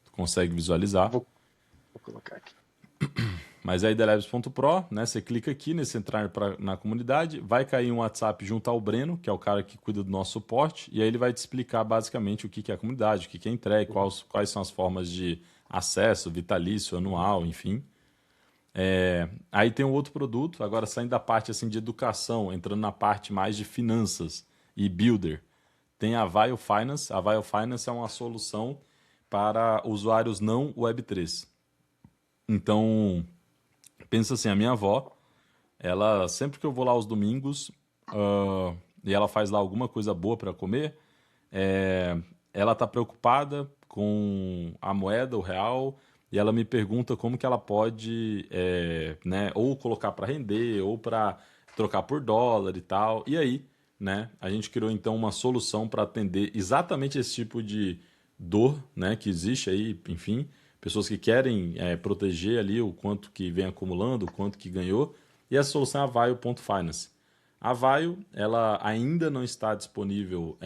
tu consegue visualizar, Vou, vou colocar aqui. mas é idelabs.pro, né? Você clica aqui nesse entrar na comunidade, vai cair um WhatsApp junto ao Breno, que é o cara que cuida do nosso suporte, e aí ele vai te explicar basicamente o que que é a comunidade, o que que é entrega, quais são as formas de acesso, vitalício, anual, enfim. Aí tem um outro produto, agora saindo da parte assim de educação, entrando na parte mais de finanças e builder. Tem a Vile Finance. A Vile Finance é uma solução para usuários não Web3. Então, pensa assim, a minha avó, ela sempre que eu vou lá aos domingos, e ela faz lá alguma coisa boa para comer, é, ela tá preocupada com a moeda, o real, e ela me pergunta como que ela pode, né, ou colocar para render, ou para trocar por dólar e tal. E aí, né, a gente criou então uma solução para atender exatamente esse tipo de dor, né, que existe aí, enfim, pessoas que querem proteger ali o quanto que vem acumulando, o quanto que ganhou, e a solução é a Vaio.finance. A Vaio, ela ainda não está disponível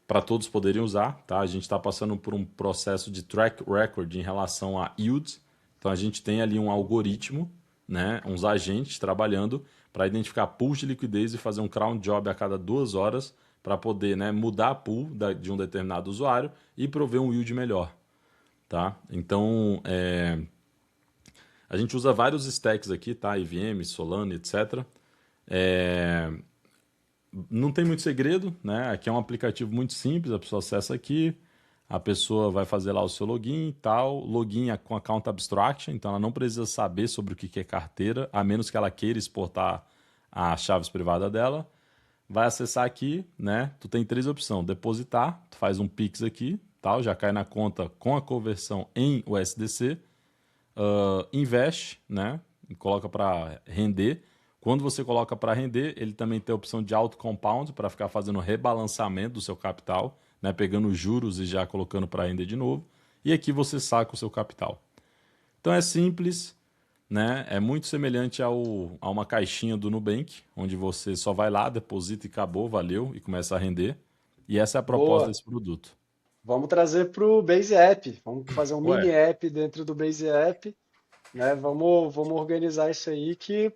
para todos poderem usar, tá? A gente está passando por um processo de track record em relação a yield. Então a gente tem ali um algoritmo, né? Uns agentes trabalhando para identificar pools de liquidez e fazer um cron job a cada 2 horas para poder, né, mudar a pool de um determinado usuário e prover um yield melhor, tá? Então a gente usa vários stacks aqui, tá? IVM, Solana, etc. É, Não tem muito segredo, né? Aqui é um aplicativo muito simples, a pessoa acessa aqui, a pessoa vai fazer lá o seu login e tal, login com account abstraction, então ela não precisa saber sobre o que é carteira, a menos que ela queira exportar as chaves privadas dela. Vai acessar aqui, né? Tu tem três opções: depositar, tu faz um Pix aqui, capital, já cai na conta com a conversão em USDC, investe, né? E coloca para render. Quando você coloca para render, ele também tem a opção de auto compound para ficar fazendo rebalanceamento do seu capital, né? Pegando os juros e já colocando para render de novo. E aqui você saca o seu capital. Então é simples, né? É muito semelhante a uma caixinha do Nubank, onde você só vai lá, deposita e acabou, valeu, e começa a render. E essa é a proposta Boa. desse produto. Vamos trazer para o Base App. Vamos fazer um Ué, mini app dentro do Base App, né? Vamos organizar isso aí que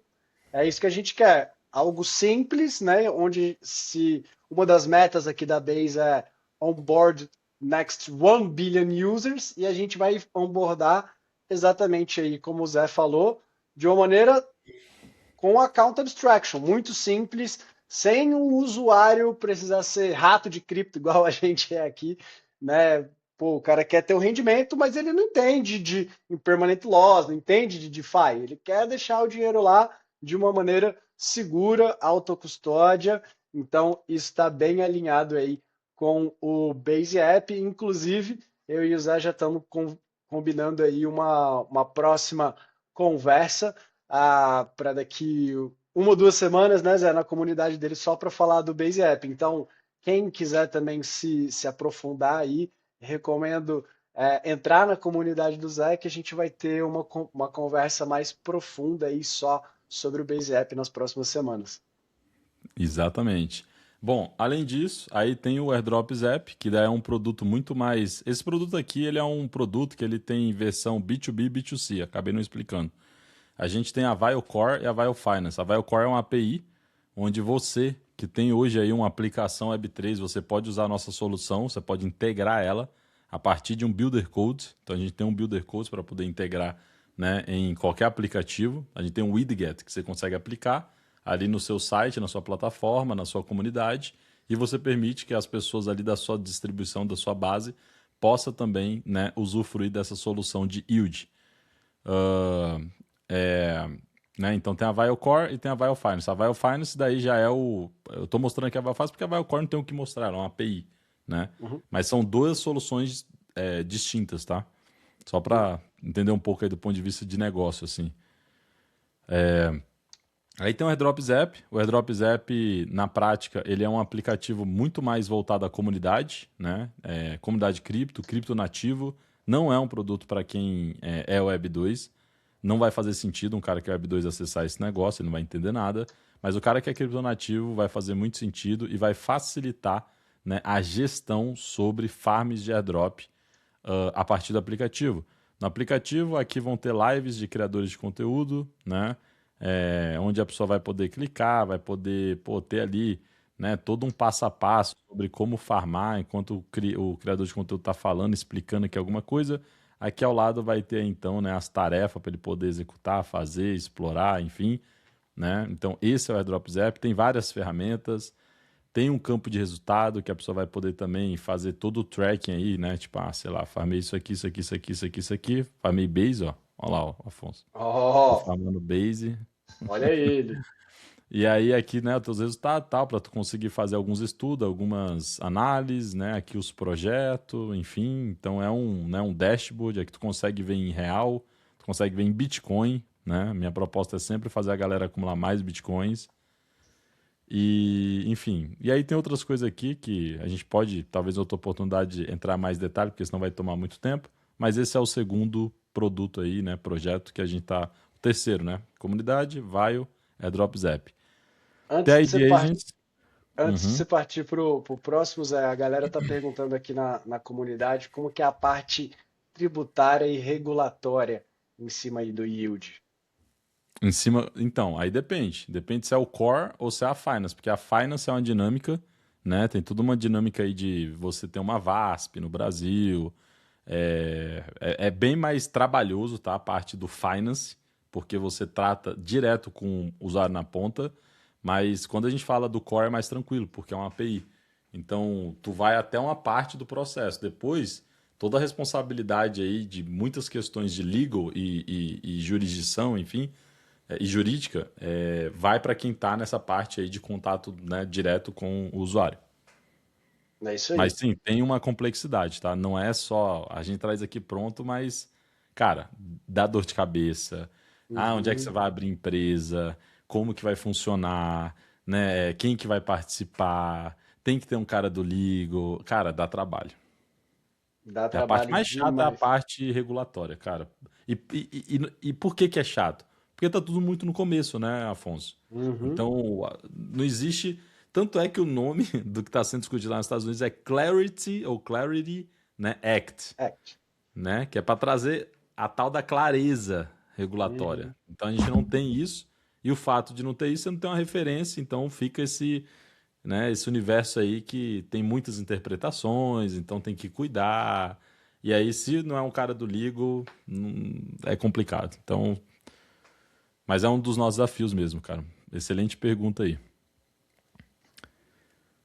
é isso que a gente quer. Algo simples, né? Onde se uma das metas aqui da Base é onboard next 1 billion users e a gente vai onboardar exatamente aí como o Zé falou, de uma maneira com account abstraction, muito simples, sem o usuário precisar ser rato de cripto igual a gente é aqui, né? Pô, o cara quer ter o rendimento, mas ele não entende de impermanent loss, não entende de DeFi. Ele quer deixar o dinheiro lá de uma maneira segura, autocustódia. Então, isso está bem alinhado aí com o Base App. Inclusive, eu e o Zé já estamos combinando aí uma próxima conversa para daqui 1 ou 2 semanas, né, Zé, na comunidade dele só para falar do Base App. Então, quem quiser também se aprofundar aí, recomendo entrar na comunidade do Zé, que a gente vai ter uma conversa mais profunda aí só sobre o Base App nas próximas semanas. exatamente. Bom, além disso, aí tem o AirDrops App, que daí é um produto muito mais. Esse produto aqui, ele é um produto que ele tem versão B2B e B2C, acabei não explicando. A gente tem a Vilecore e a Vile Finance. A Vilecore é uma API onde você, que tem hoje aí uma aplicação Web3, você pode usar a nossa solução, você pode integrar ela a partir de um Builder Code. Então a gente tem um Builder Code para poder integrar, né, em qualquer aplicativo. A gente tem um widget que você consegue aplicar ali no seu site, na sua plataforma, na sua comunidade, e você permite que as pessoas ali da sua distribuição, da sua base, possa também, né, usufruir dessa solução de yield. Ah, é, né, então tem a Vilecore e tem a Vile Finance. A Vile Finance daí já é o... Eu estou mostrando aqui a Vile Finance porque a Vilecore não tem o que mostrar, é uma API, né? Uhum. Mas são duas soluções distintas, tá? Só para entender um pouco aí do ponto de vista de negócio, assim. Aí tem o AirDrops App. O AirDrops App, na prática, ele é um aplicativo muito mais voltado à comunidade, né? Comunidade cripto, cripto nativo. Não é um produto para quem é Web 2. Não vai fazer sentido um cara que é Web 2 acessar esse negócio, ele não vai entender nada. Mas o cara que é cripto nativo vai fazer muito sentido e vai facilitar, né, a gestão sobre farms de airdrop a partir do aplicativo. No aplicativo, aqui vão ter lives de criadores de conteúdo, né? Onde a pessoa vai poder clicar, vai poder ter ali, né, todo um passo a passo sobre como farmar enquanto o criador de conteúdo está falando, explicando aqui alguma coisa. Aqui ao lado vai ter então, né, as tarefas para ele poder executar, fazer, explorar, enfim, né? Então esse é o AirDrops App, tem várias ferramentas, tem um campo de resultado que a pessoa vai poder também fazer todo o tracking aí, né? Tipo, sei lá, farmei isso aqui, isso aqui, isso aqui, isso aqui, isso aqui, farmei base, ó. Olha lá, ó, Afonso. Tô Oh, farmando base. olha ele. E aí aqui, né, os teus resultados, tal, para tu conseguir fazer alguns estudos, algumas análises, né, aqui os projetos, enfim. Então é um dashboard, aqui tu consegue ver em real, tu consegue ver em Bitcoin, né? Minha proposta é sempre fazer a galera acumular mais Bitcoins. E, enfim, e aí tem outras coisas aqui que a gente pode, talvez outra oportunidade, entrar mais em detalhe, porque senão vai tomar muito tempo. Mas esse é o segundo produto aí, né, projeto que a gente tá, o terceiro, né? Comunidade, Vile, AirDrops App. Antes de você TID par- Agents. Antes de Uhum. você partir pro próximo, Zé, a galera tá perguntando aqui na comunidade como que é a parte tributária e regulatória em cima aí do yield. Em cima. Então, aí depende. Depende se é o core ou se é a finance, porque a finance é uma dinâmica, né? Tem toda uma dinâmica aí de você ter uma VASP no Brasil. É bem mais trabalhoso, tá? A parte do finance, porque você trata direto com o usuário na ponta. Mas quando a gente fala do core é mais tranquilo, porque é uma API. Então, tu vai até uma parte do processo. Depois, toda a responsabilidade aí de muitas questões de legal e jurisdição, enfim, e jurídica, vai para quem está nessa parte aí de contato, né, direto com o usuário. É isso Mas aí. sim, tem uma complexidade, tá? Não é só a gente traz aqui pronto, mas, cara, dá dor de cabeça. Ah, onde é que você Uhum. vai abrir empresa? Como que vai funcionar? Né? Quem que vai participar? Tem que ter um cara do Ligo. Cara, dá trabalho. Dá E a parte trabalho mais chata é a demais. parte regulatória, cara. E por que que é chato? Porque tá tudo muito no começo, né, Afonso? Uhum. Então, não existe. Tanto é que o nome do que está sendo discutido lá nos Estados Unidos é Clarity ou Clarity, né, Act, É. né, que é para trazer a tal da clareza regulatória. Uhum. Então a gente não tem isso, e o fato de não ter isso, você não tem uma referência, então fica esse, né, esse universo aí que tem muitas interpretações, então tem que cuidar. E aí, se não é um cara do Ligo, é complicado. Então, mas é um dos nossos desafios mesmo, cara. Excelente pergunta aí.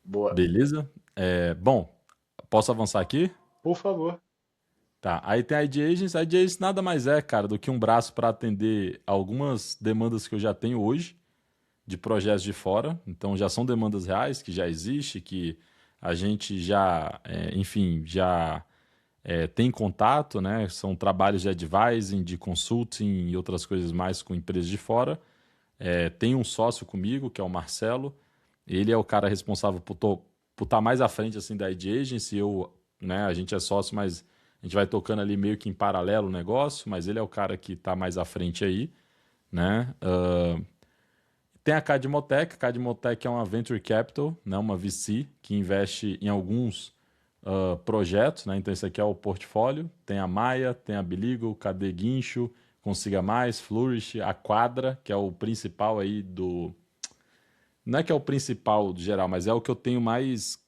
Boa. Beleza? Bom, posso avançar aqui? Por favor. Tá. Aí tem a ID Agents. A ID Agents nada mais é, cara, do que um braço para atender algumas demandas que eu já tenho hoje de projetos de fora. Então já são demandas reais que já existe, que a gente já, enfim, já tem contato, né? São trabalhos de advising, de consulting e outras coisas mais com empresas de fora. Tem um sócio comigo, que é o Marcelo. Ele é o cara responsável por estar mais à frente assim da ID Agency. Eu, né, a gente é sócio, mas a gente vai tocando ali meio que em paralelo o negócio, mas ele é o cara que está mais à frente aí, né? Tem a Cadmotec. A Cadmotec é uma venture capital, né, uma VC que investe em alguns projetos, né? Então esse aqui é o portfólio. Tem a Maia, tem a Biligo, Cadê Guincho, Consiga Mais, Flourish, a Quadra, que é o principal aí do. Não é que é o principal do geral, mas é o que eu tenho mais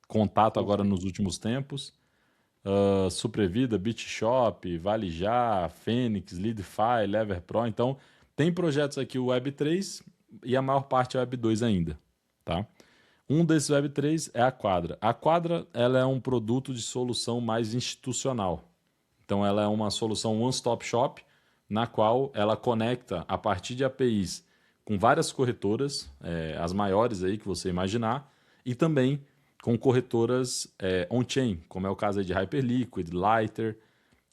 contato agora Uhum. nos últimos tempos. Suprevida, BitShop, Vale Já, Fênix, Leadify, Lever Pro. Então, tem projetos aqui o Web3 e a maior parte é Web2 ainda, tá? Um desses Web3 é a Quadra. A Quadra, ela é um produto de solução mais institucional. Então, ela é uma solução one-stop shop, na qual ela conecta a partir de APIs com várias corretoras, as maiores aí que você imaginar, e também com corretoras on-chain, como é o caso aí de Hyperliquid, Lighter.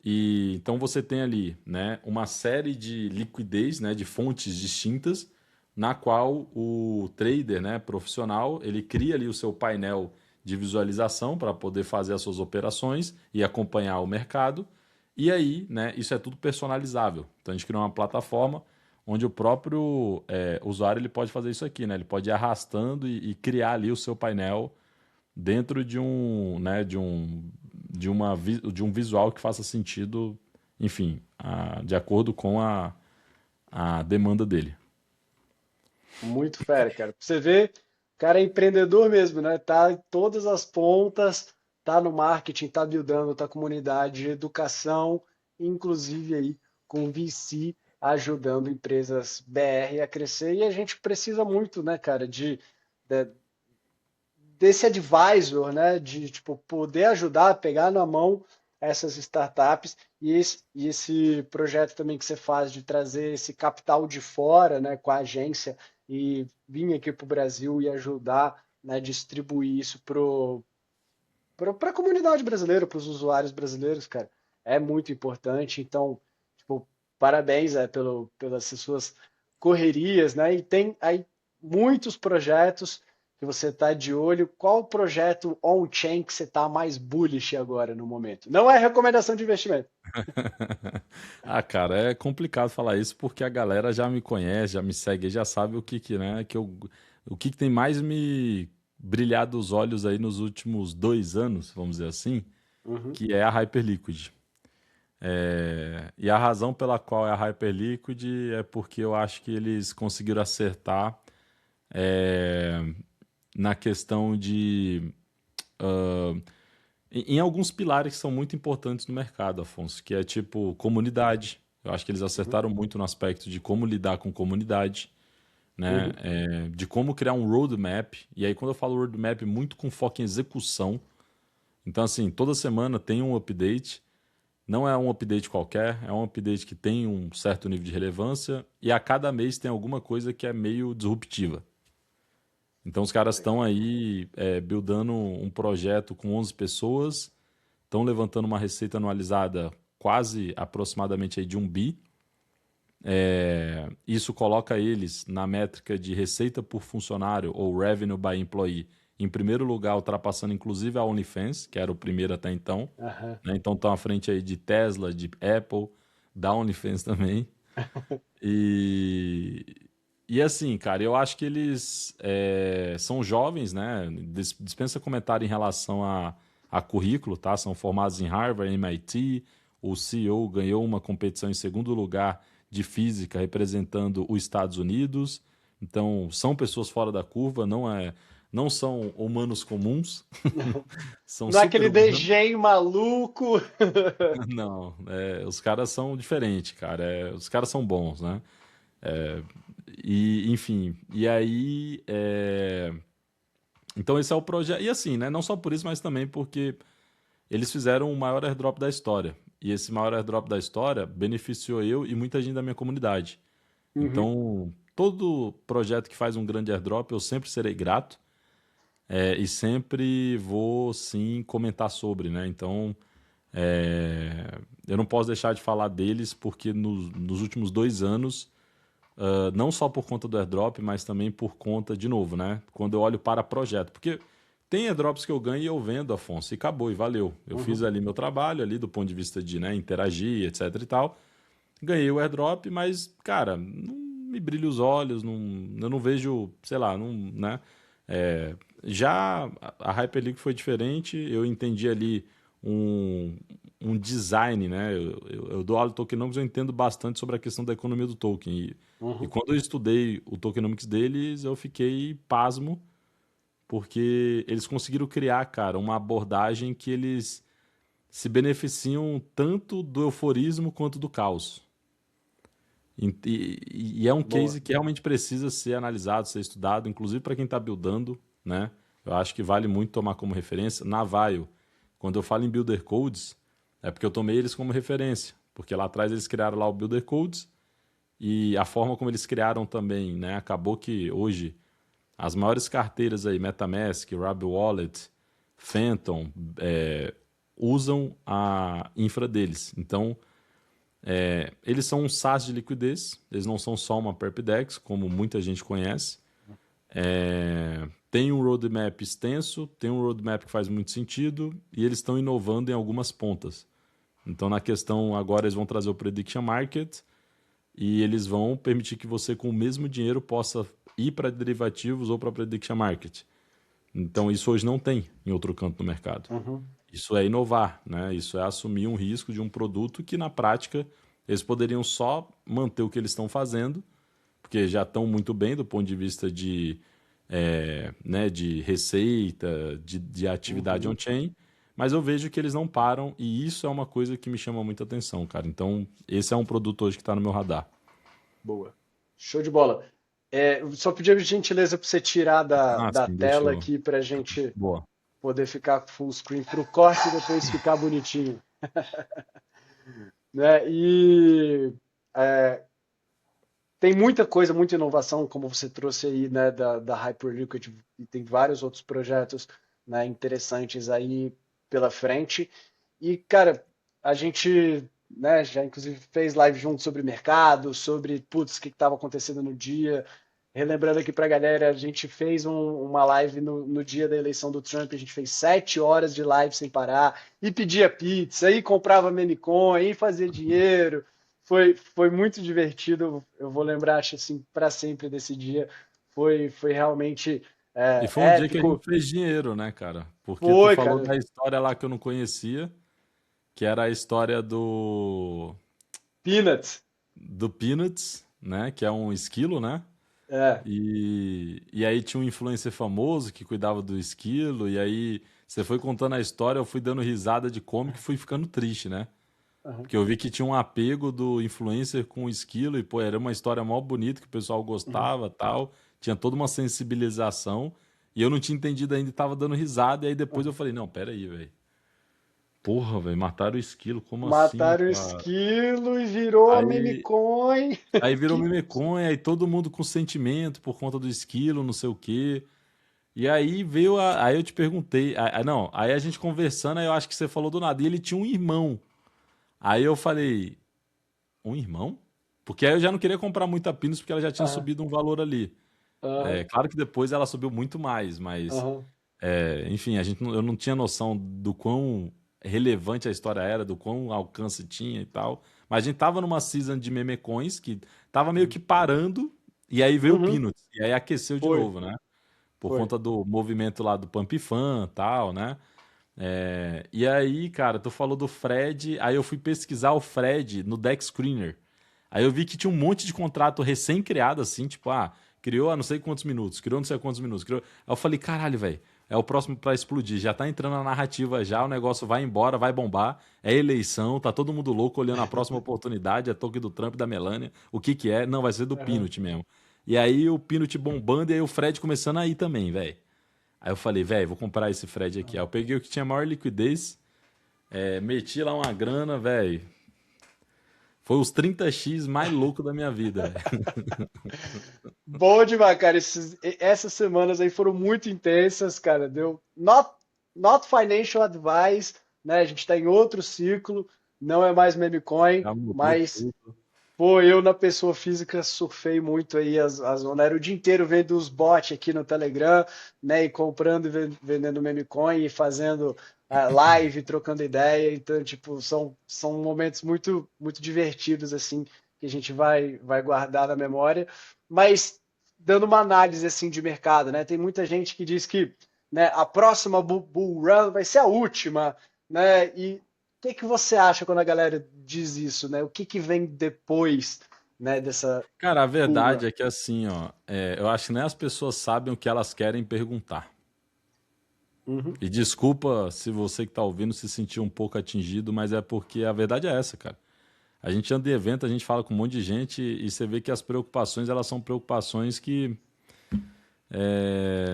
E então você tem ali, né, uma série de liquidez, né, de fontes distintas, na qual o trader, né, profissional, ele cria ali o seu painel de visualização para poder fazer as suas operações e acompanhar o mercado. E aí, né, isso é tudo personalizável. Então a gente criou uma plataforma onde o próprio usuário ele pode fazer isso aqui, né? Ele pode ir arrastando e criar ali o seu painel dentro de um, né, de um visual que faça sentido, enfim, de acordo com a demanda dele. Muito fera, cara. Pra você ver, o cara é empreendedor mesmo, né? Tá em todas as pontas, tá no marketing, tá buildando, tá comunidade, educação, inclusive aí com VC ajudando empresas BR a crescer. E a gente precisa muito, né, cara, de- desse advisor, né, de tipo poder ajudar a pegar na mão essas startups e esse projeto também que você faz de trazer esse capital de fora, né, com a agência e vir aqui para o Brasil e ajudar, né, distribuir isso para a comunidade brasileira, para os usuários brasileiros, cara, é muito importante. Então, tipo, parabéns pelas suas correrias, né? E tem aí muitos projetos que você está de olho. Qual o projeto on-chain que você está mais bullish agora no momento? Não é recomendação de investimento. Ah, cara, é complicado falar isso porque a galera já me conhece, já me segue, já sabe né, o que tem mais me brilhado os olhos aí nos últimos 2 anos, vamos dizer assim, Uhum. que é a Hyperliquid. E a razão pela qual é a Hyperliquid é porque eu acho que eles conseguiram acertar é, na questão de em alguns pilares que são muito importantes no mercado, Afonso, que é tipo comunidade. Eu acho que eles Uhum. acertaram muito no aspecto de como lidar com comunidade, né? Uhum. De como criar um roadmap. E aí, quando eu falo roadmap, muito com foco em execução. Então, assim, toda semana tem um update. Não é um update qualquer, é um update que tem um certo nível de relevância. E a cada mês tem alguma coisa que é meio disruptiva. Então os caras estão Legal. aí buildando um projeto com 11 pessoas, estão levantando uma receita anualizada quase aproximadamente aí de 1 bi. Isso coloca eles na métrica de receita por funcionário ou revenue by employee em primeiro lugar, ultrapassando inclusive a OnlyFans, que era o primeiro até então, Aham. né? Então estão à frente aí de Tesla, de Apple, da OnlyFans também. E, e assim, cara, eu acho que eles são jovens, né? Dispensa comentário em relação a currículo, tá? São formados em Harvard, MIT. O CEO ganhou uma competição em segundo lugar de física representando os Estados Unidos. Então, são pessoas fora da curva, não são humanos comuns, são Não é aquele super-humanos. desenho maluco. Não, os caras são diferentes, cara. Os caras são bons, né? É, enfim, e aí. Então, esse é o projeto. E assim, né? Não só por isso, mas também porque eles fizeram o maior airdrop da história. E esse maior airdrop da história beneficiou eu e muita gente da minha comunidade. Uhum. Então, todo projeto que faz um grande airdrop, eu sempre serei grato. E sempre vou, sim, comentar sobre, né? Então, eu não posso deixar de falar deles, porque nos últimos 2 anos. Não só por conta do airdrop, mas também por conta, de novo, né? Quando eu olho para projeto. Porque tem airdrops que eu ganho e eu vendo, Afonso, e acabou, e valeu. Eu fiz Uhum. ali meu trabalho, ali do ponto de vista de, né, interagir, etc e tal. Ganhei o airdrop, mas, cara, não me brilha os olhos, não, eu não vejo, sei lá, não, né? Já a Hyperleague foi diferente, eu entendi ali um, um design, né? Eu dou aula de tokenomics, eu entendo bastante sobre a questão da economia do token. E Uhum. quando eu estudei o tokenomics deles, eu fiquei pasmo, porque eles conseguiram criar, cara, uma abordagem que eles se beneficiam tanto do euforismo quanto do caos. E é um Boa. case que realmente precisa ser analisado, ser estudado, inclusive para quem está buildando, né? Eu acho que vale muito tomar como referência. Na Vaio, quando eu falo em Builder Codes, é porque eu tomei eles como referência, porque lá atrás eles criaram lá o Builder Codes e a forma como eles criaram também, né? Acabou que hoje as maiores carteiras aí, MetaMask, Ruby Wallet, Phantom, usam a infra deles. Então, eles são um SaaS de liquidez, eles não são só uma Perpdex, como muita gente conhece. Tem um roadmap extenso, tem um roadmap que faz muito sentido e eles estão inovando em algumas pontas. Então, na questão, agora eles vão trazer o Prediction Market e eles vão permitir que você, com o mesmo dinheiro, possa ir para derivativos ou para Prediction Market. Então, isso hoje não tem em outro canto do mercado. Uhum. Isso é inovar, né? Isso é assumir um risco de um produto que, na prática, eles poderiam só manter o que eles estão fazendo, porque já estão muito bem do ponto de vista né, de receita, de atividade Uhum. on-chain, mas eu vejo que eles não param e isso é uma coisa que me chama muita atenção, cara. Então, esse é um produto hoje que está no meu radar. Boa. Show de bola. Só pedir a gentileza para você tirar da, Ah, da sim, deixa tela eu. aqui para a gente Boa. poder ficar full screen para o corte e depois ficar bonitinho, né? E é, tem muita coisa, muita inovação, como você trouxe aí, né, da Hyperliquid, e tem vários outros projetos, né, interessantes aí pela frente. E, cara, a gente, né, já inclusive fez live junto sobre mercado, sobre, putz, o que estava acontecendo no dia. Relembrando aqui pra galera, a gente fez uma live no dia da eleição do Trump, a gente fez 7 horas de live sem parar, e pedia pizza, e comprava meme coin, e fazia dinheiro. Foi muito divertido, eu vou lembrar, acho assim, para sempre desse dia. Foi realmente E foi um dia que a gente épico. fez dinheiro, né, cara? Porque tu Foi, falou cara. da história lá que eu não conhecia, que era a história Peanuts. do Peanuts, né? Que é um esquilo, né? É. E aí tinha um influencer famoso que cuidava do esquilo, e aí você foi contando a história, eu fui dando risada de cômico e fui ficando triste, né? Aham. Porque eu vi que tinha um apego do influencer com o esquilo, e pô, era uma história mó bonita que o pessoal Uhum. gostava, tal. Tinha toda uma sensibilização, e eu não tinha entendido ainda e tava dando risada, e aí depois eu Uhum. falei, não, pera aí, velho. Porra, velho, mataram o esquilo, como assim, Mataram o cara? esquilo e virou a meme Aí, coin. aí virou Que... meme coin, aí todo mundo com sentimento por conta do esquilo, não sei o quê. E aí veio aí eu te perguntei, não, aí a gente conversando, aí eu acho que você falou do nada, e ele tinha um irmão. Aí eu falei, um irmão? Porque aí eu já não queria comprar muita Pinus porque ela já tinha Aham, subido um valor ali. aham, É, claro que depois ela subiu muito mais, mas aham. enfim, eu não tinha noção do quão relevante a história era, do quão alcance tinha e tal. Mas a gente tava numa season de meme coins que tava meio que parando, e aí veio o Uhum, Peanuts, e aí aqueceu de foi, novo, né? Por foi. conta do movimento lá do Pump Fan e tal, né? E aí, cara, tu falou do Fred, aí eu fui pesquisar o Fred no Deck Screener. Aí eu vi que tinha um monte de contrato recém-criado, assim, tipo, criou há não sei quantos minutos, criou não sei quantos minutos, criou. Aí eu falei, caralho, velho, é o próximo pra explodir, já tá entrando na narrativa já, o negócio vai embora, vai bombar, é eleição, tá todo mundo louco olhando a próxima oportunidade, é toque do Trump e da Melania, o que que é? Não, vai ser do Aham. Peanut mesmo. E aí o Peanut bombando e aí o Fred começando a ir também, velho. Aí eu falei, velho, vou comprar esse Fred aqui. Aí eu peguei o que tinha maior liquidez, meti lá uma grana, velho. Foi os 30x mais louco da minha vida, velho. Bom demais, cara. Essas semanas aí foram muito intensas, cara. Deu not financial advice, né? A gente tá em outro ciclo, não é mais meme coin, Já mudou mas tudo. pô, eu na pessoa física surfei muito aí as ondas. Era o dia inteiro vendo os bots aqui no Telegram, né? E comprando e vendendo meme coin e fazendo live, trocando ideia. Então, tipo, são momentos muito divertidos, assim, que a gente vai guardar na memória. Mas dando uma análise, assim, de mercado, né? Tem muita gente que diz que, né, a próxima bull run vai ser a última, né? E que você acha quando a galera diz isso, né? O que vem depois, né, dessa Cara, a bull verdade run? é que assim, ó, eu acho que nem as pessoas sabem o que elas querem perguntar. Uhum, E desculpa se você que tá ouvindo se sentiu um pouco atingido, mas é porque a verdade é essa, cara. A gente anda em evento, a gente fala com um monte de gente e você vê que as preocupações, elas são preocupações que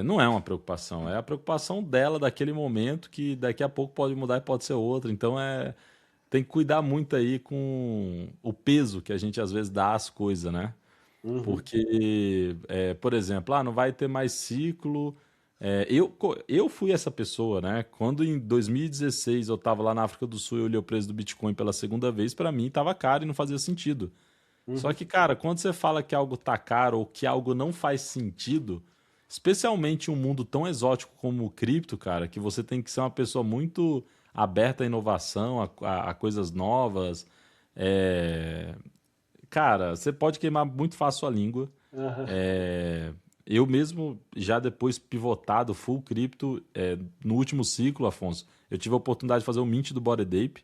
não é uma preocupação, é a preocupação dela daquele momento que daqui a pouco pode mudar e pode ser outra. Então tem que cuidar muito aí com o peso que a gente às vezes dá às coisas, né? uhum, Porque, por exemplo, não vai ter mais ciclo. Eu fui essa pessoa, né? Quando em 2016 eu estava lá na África do Sul e eu olhei o preço do Bitcoin pela segunda vez, para mim estava caro e não fazia sentido. Só uhum, que, cara, quando você fala que algo tá caro ou que algo não faz sentido, especialmente em um mundo tão exótico como o cripto, cara, que você tem que ser uma pessoa muito aberta à inovação, a coisas novas. é, Cara, você pode queimar muito fácil a língua. aham, Eu mesmo, já depois pivotado full cripto, no último ciclo, Afonso, eu tive a oportunidade de fazer o mint do Bored Ape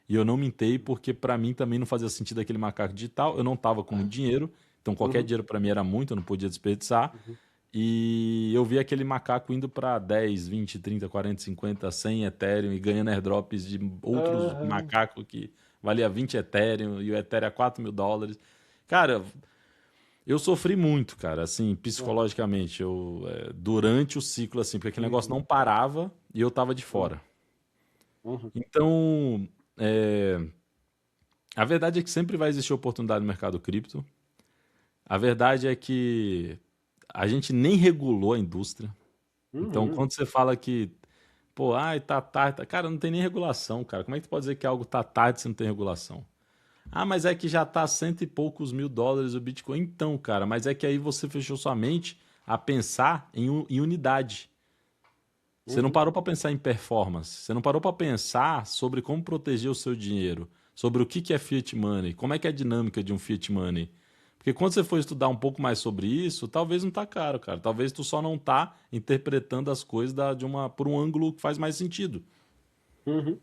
e eu não mintei porque para mim também não fazia sentido aquele macaco digital, eu não tava com muito dinheiro, então qualquer uhum, dinheiro para mim era muito, eu não podia desperdiçar. uhum, E eu vi aquele macaco indo para 10, 20, 30, 40, 50, 100 Ethereum e ganhando airdrops de outros aham, macacos que valia 20 Ethereum e o Ethereum a US$ 4.000. Cara, eu sofri muito, cara, assim, aham, psicologicamente, durante o ciclo, assim, porque aquele negócio uhum, não parava e eu tava de uhum, fora. uhum, Então, a verdade é que sempre vai existir oportunidade no mercado cripto. A verdade é que a gente nem regulou a indústria. Então, uhum, quando você fala que, pô, ai, tá tarde, cara, não tem nem regulação, cara. Como é que tu pode dizer que algo tá tarde se não tem regulação? Ah, mas é que já tá cento e poucos mil dólares o Bitcoin. Então, cara, mas é que aí você fechou sua mente a pensar em unidade. Você não uhum, parou para pensar em performance. Você não parou para pensar sobre como proteger o seu dinheiro, sobre o que que é fiat money, como é que é a dinâmica de um fiat money. Porque quando você for estudar um pouco mais sobre isso, talvez não tá caro, cara. Talvez tu só não tá interpretando as coisas por um ângulo que faz mais sentido. uhum,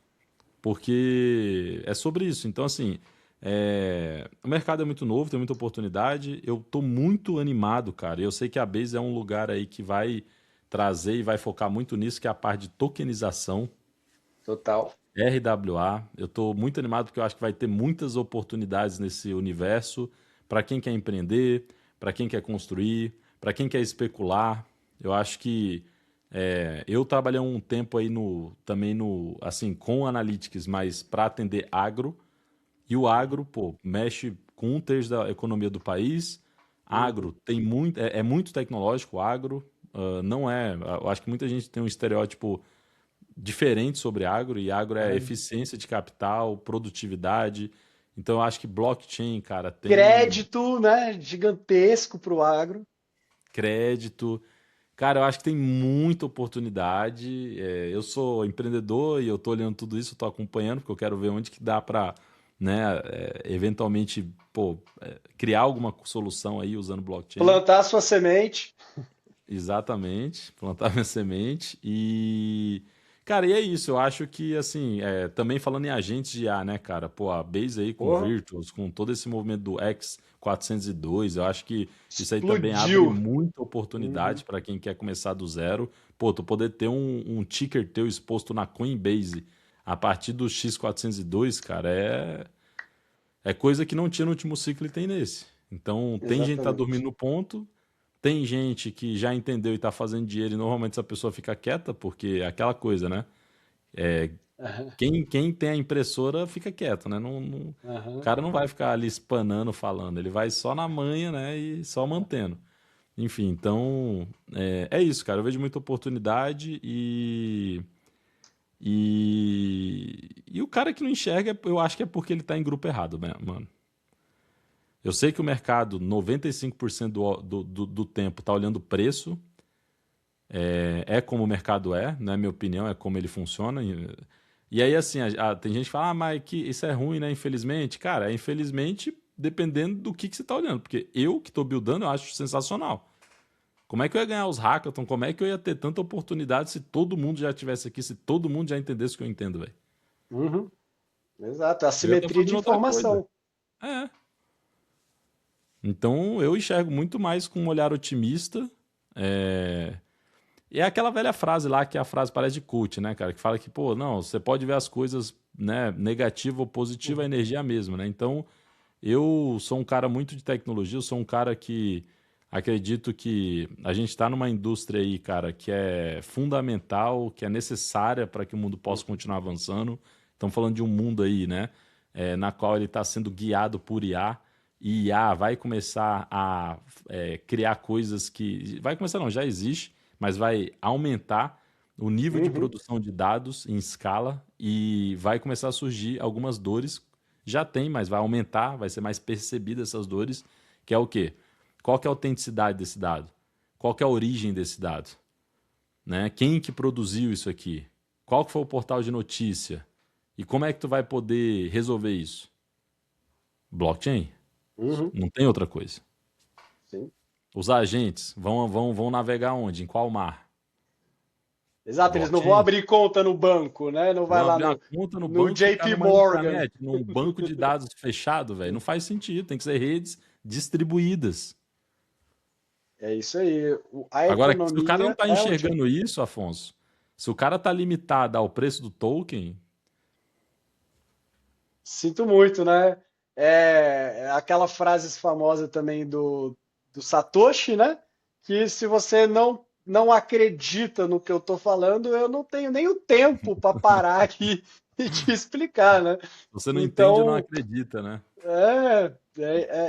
Porque é sobre isso. Então, assim, o mercado é muito novo, tem muita oportunidade. Eu tô muito animado, cara. Eu sei que a Base é um lugar aí que vai trazer e vai focar muito nisso, que é a parte de tokenização, total. RWA. Eu tô muito animado porque eu acho que vai ter muitas oportunidades nesse universo para quem quer empreender, para quem quer construir, para quem quer especular. Eu acho que eu trabalhei um tempo aí também assim, com analytics, mas para atender agro. E o Uhum, agro, pô, mexe com um terço da economia do país. uhum, Agro tem muito, é muito tecnológico, o agro. não é. Eu acho que muita gente tem um estereótipo diferente sobre agro, e agro é eficiência de capital, produtividade. Então eu acho que blockchain, cara, tem Crédito, né, gigantesco para o agro. crédito. Cara, eu acho que tem muita oportunidade. Eu sou empreendedor e eu tô olhando tudo isso, eu tô acompanhando, porque eu quero ver onde que dá para, né, eventualmente, pô, criar alguma solução aí usando blockchain. Plantar sua semente. Exatamente, plantar minha semente. Cara, e é isso. Eu acho que, assim, também falando em agentes de IA, né, cara? Pô, a Base aí com Porra, Virtuals, com todo esse movimento do X402, eu acho que isso aí também abre explodiu. muita Uhum, oportunidade para quem quer começar do zero. Pô, tu poder ter um ticker teu exposto na Coinbase a partir do X402, cara, é coisa que não tinha no último ciclo e tem nesse. Então, tem gente que tá dormindo exatamente. no ponto. Tem gente que já entendeu e tá fazendo dinheiro e normalmente essa pessoa fica quieta, porque é aquela coisa, né? É, Aham, quem tem a impressora fica quieto, né? O aham. cara não vai ficar ali espanando, falando, ele vai só na manha, né? E só mantendo. Enfim, então é isso, cara. Eu vejo muita oportunidade e o cara que não enxerga, eu acho que é porque ele tá em grupo errado, né, mano? Eu sei que o mercado, 95% do tempo, tá olhando preço. É como o mercado é, na minha opinião, é como ele funciona. E aí, assim, tem gente que fala, mas que isso é ruim, né? Infelizmente. Cara, infelizmente dependendo do que você está olhando. Porque eu que estou buildando, eu acho sensacional. Como é que eu ia ganhar os hackathon? Como é que eu ia ter tanta oportunidade se todo mundo já estivesse aqui, se todo mundo já entendesse o que eu entendo, velho? Uhum, exato. Eu ia estar Assimetria de fazendo outra coisa. informação. É. Então eu enxergo muito mais com um olhar otimista. É, E é aquela velha frase lá, que é a frase parece de coach, né, cara? Que fala que, pô, não, você pode ver as coisas, né, negativa ou positiva, a Uhum, energia é a mesma, né? Então, eu sou um cara muito de tecnologia, eu sou um cara que acredito que a gente está numa indústria aí, cara, que é fundamental, que é necessária para que o mundo possa uhum, continuar avançando. Estamos falando de um mundo aí, né, na qual ele está sendo guiado por IA, e IA vai começar a criar coisas que. Vai começar, não, já existe, mas vai aumentar o nível de uhum, produção de dados em escala e vai começar a surgir algumas dores. Já tem, mas vai aumentar, vai ser mais percebida essas dores, que é o quê? Qual que é a autenticidade desse dado? Qual que é a origem desse dado? Né? Quem que produziu isso aqui? Qual que foi o portal de notícia? E como é que tu vai poder resolver isso? Blockchain. uhum, Não tem outra coisa. sim. Os agentes vão navegar onde? Em qual mar? Exato, eles não vão Blockchain. abrir conta no banco, né? Não vai Vão lá abrir uma conta no no banco e ficar JP numa Morgan. intranet, num banco de dados fechado, velho. Não faz sentido. Tem que ser redes distribuídas. É isso aí. A Agora, se o cara não economia está é o JP. enxergando isso, Afonso, se o cara está limitado ao preço do token, Sinto muito, né? É aquela frase famosa também do Satoshi, né? Que se você não acredita no que eu tô falando, eu não tenho nem o tempo para parar aqui e te explicar, né? você não entende ou não Então, acredita, né?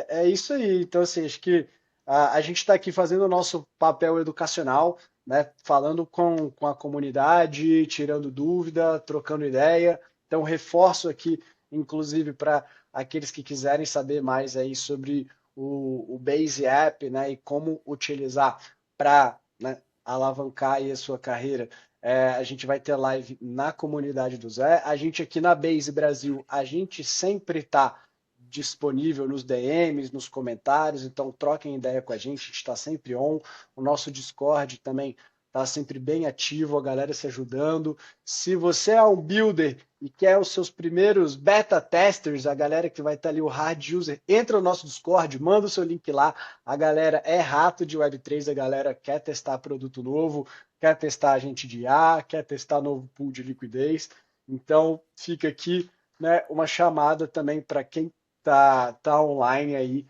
é isso aí. Então, assim, acho que a gente está aqui fazendo o nosso papel educacional, né? Falando com a comunidade, tirando dúvida, trocando ideia. Então, reforço aqui, inclusive, para aqueles que quiserem saber mais aí sobre o Base App, né? E como utilizar para, né, alavancar aí a sua carreira. A gente vai ter live na comunidade do Zé. A gente aqui na Base Brasil, a gente sempre está disponível nos DMs, nos comentários, então troquem ideia com a gente está sempre on. O nosso Discord também está sempre bem ativo, a galera se ajudando. Se você é um builder e quer os seus primeiros beta testers, a galera que vai estar ali, o hard user, entra no nosso Discord, manda o seu link lá. A galera é rato de Web3, a galera quer testar produto novo, quer testar agente de IA, quer testar novo pool de liquidez. Então fica aqui, né, uma chamada também para quem tá online aí,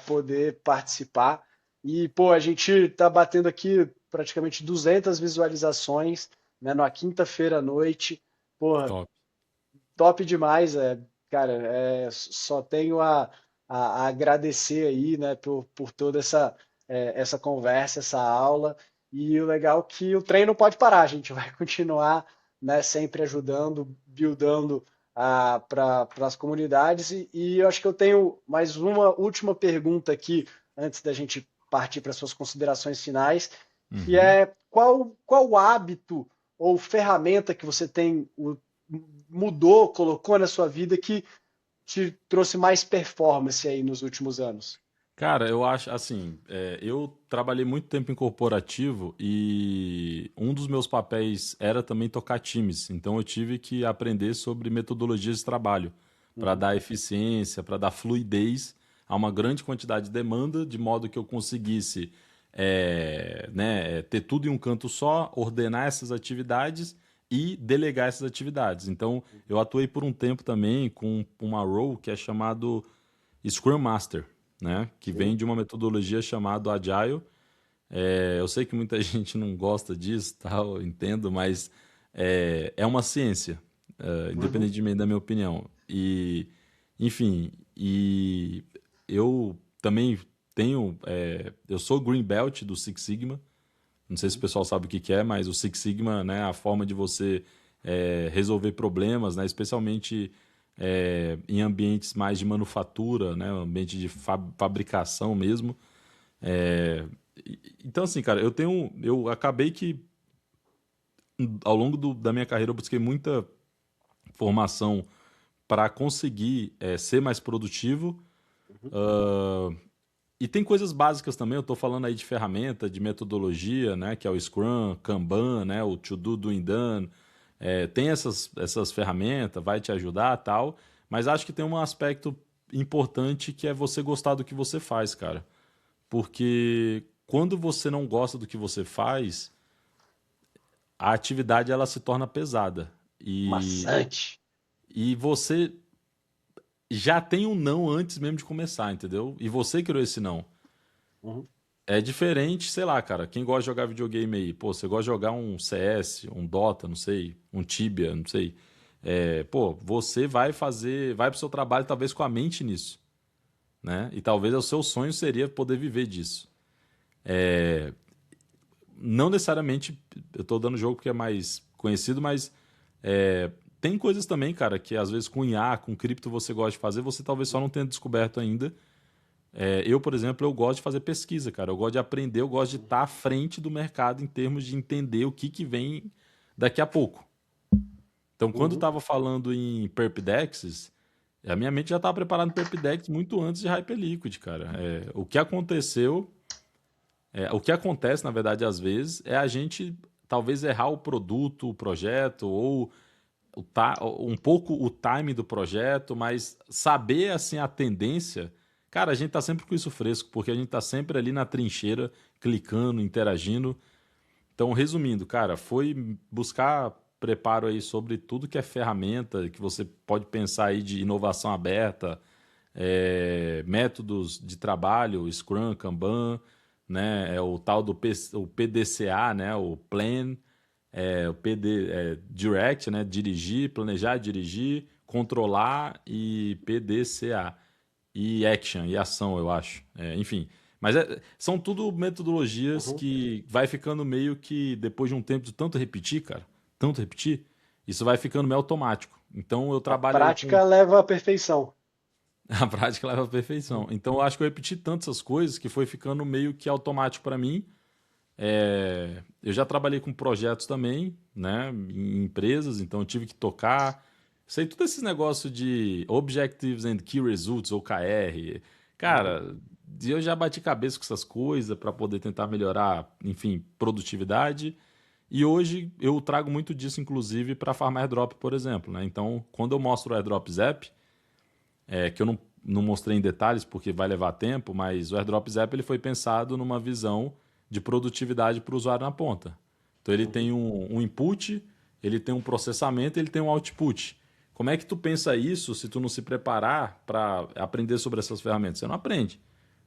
poder participar. E, pô, a gente tá batendo aqui praticamente 200 visualizações, né, na quinta-feira à noite. Porra, Top. top demais, cara. Só tenho a agradecer aí, né, por toda essa conversa, essa aula. E o legal é que o trem não pode parar, a gente vai continuar, né, sempre ajudando, buildando para as comunidades. E eu acho que eu tenho mais uma última pergunta aqui, antes da gente partir para suas considerações finais, que Uhum. é qual hábito ou ferramenta que você mudou, colocou na sua vida que te trouxe mais performance aí nos últimos anos? Cara, eu acho assim, eu trabalhei muito tempo em corporativo e um dos meus papéis era também tocar times. Então eu tive que aprender sobre metodologias de trabalho para Uhum, dar eficiência, para dar fluidez a uma grande quantidade de demanda, de modo que eu conseguisse né, ter tudo em um canto só, ordenar essas atividades e delegar essas atividades. Então eu atuei por um tempo também com uma role que é chamado Scrum Master, né? Que vem sim. de uma metodologia chamada Agile. Eu sei que muita gente não gosta disso, tal, eu entendo, mas é uma ciência, Uhum, independentemente da minha opinião. E, enfim, e eu também eu sou Green Belt do Six Sigma. Não sei se o uhum, pessoal sabe o que que é, mas o Six Sigma, né, é a forma de você resolver problemas, né, especialmente em ambientes mais de manufatura, né, ambiente de fabricação mesmo. É, então, assim, cara, eu acabei que ao longo da minha carreira eu busquei muita formação para conseguir ser mais produtivo. uhum, E tem coisas básicas também, eu tô falando aí de ferramenta, de metodologia, né, que é o Scrum, Kanban, né, o To Do, Doing Done. Tem essas ferramentas, vai te ajudar, tal, mas acho que tem um aspecto importante que é você gostar do que você faz, cara. Porque quando você não gosta do que você faz, a atividade ela se torna pesada. maçante. E você já tem um não antes mesmo de começar, entendeu? E você criou esse não. Uhum, É diferente, sei lá, cara. Quem gosta de jogar videogame aí, pô, você gosta de jogar um CS, um Dota, não sei, um Tibia, não sei. Pô, você vai pro seu trabalho talvez com a mente nisso, né? E talvez o seu sonho seria poder viver disso. Não necessariamente, eu tô dando jogo porque é mais conhecido, mas tem coisas também, cara, que às vezes com IA, com cripto você gosta de fazer, você talvez só não tenha descoberto ainda. Eu, por exemplo, eu gosto de fazer pesquisa, cara. Eu gosto de aprender, eu gosto de uhum, estar à frente do mercado em termos de entender o que que vem daqui a pouco. Então, quando eu uhum. estava falando em Perpdexes, a minha mente já estava preparando Perpdex muito antes de Hyperliquid, cara. O que aconteceu, o que acontece, na verdade, às vezes, é a gente talvez errar o produto, o projeto, ou um pouco o time do projeto, mas saber assim a tendência, cara, a gente tá sempre com isso fresco, porque a gente tá sempre ali na trincheira, clicando, interagindo. Então, resumindo, cara, foi buscar preparo aí sobre tudo que é ferramenta, que você pode pensar aí de inovação aberta, métodos de trabalho, Scrum, Kanban, né, o tal do o PDCA, né, o Plan, o PD, Direct, né? Dirigir, planejar, dirigir, controlar e PDCA. E Action, e ação, eu acho. Enfim. Mas são tudo metodologias Uhum. que vai ficando meio que, depois de um tempo de tanto repetir, cara, tanto repetir, isso vai ficando meio automático. Então eu A trabalho aí com. prática leva à perfeição. A prática leva à perfeição. Uhum. Então eu acho que eu repeti tanto essas coisas que foi ficando meio que automático para mim. Eu já trabalhei com projetos também, né, em empresas, então eu tive que tocar. Sei tudo esses negócios de Objectives and Key Results, ou KR. Uhum. Cara, eu já bati cabeça com essas coisas para poder tentar melhorar, enfim, produtividade. E hoje eu trago muito disso, inclusive, para Farm Airdrop, por exemplo, né? Então, quando eu mostro o Airdrop Zap, que eu não mostrei em detalhes porque vai levar tempo, mas o AirDrop Zap ele foi pensado numa visão de produtividade para o usuário na ponta. Então ele Uhum. tem um input, ele tem um processamento, ele tem um output. Como é que tu pensa isso se tu não se preparar para aprender sobre essas ferramentas? Você não aprende.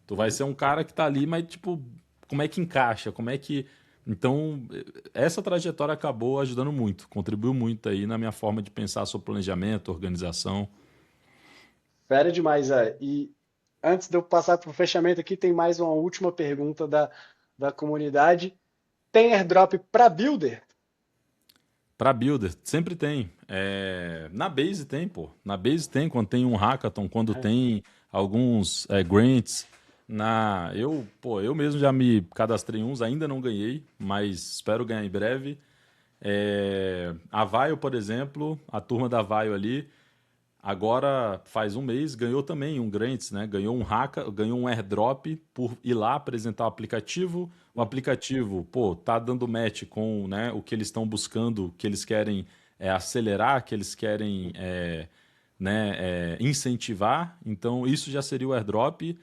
Tu vai Uhum. ser um cara que tá ali, mas tipo, como é que encaixa? Como é que. Então, essa trajetória acabou ajudando muito, contribuiu muito aí na minha forma de pensar sobre planejamento, organização. Fera demais, é. E antes de eu passar para o fechamento aqui, tem mais uma última pergunta da comunidade. tem airdrop para builder? Para builder, sempre tem. Na Base tem, pô. Na Base tem, quando tem um hackathon, quando tem alguns grants. Eu mesmo já me cadastrei em uns, ainda não ganhei, mas espero ganhar em breve. A Vaio, por exemplo, a turma da Vaio ali, agora faz um mês, ganhou também um grants, né? Ganhou um airdrop por ir lá apresentar o aplicativo. O aplicativo, pô, tá dando match com, né, o que eles estão buscando, que eles querem acelerar, que eles querem incentivar. Então, isso já seria o airdrop.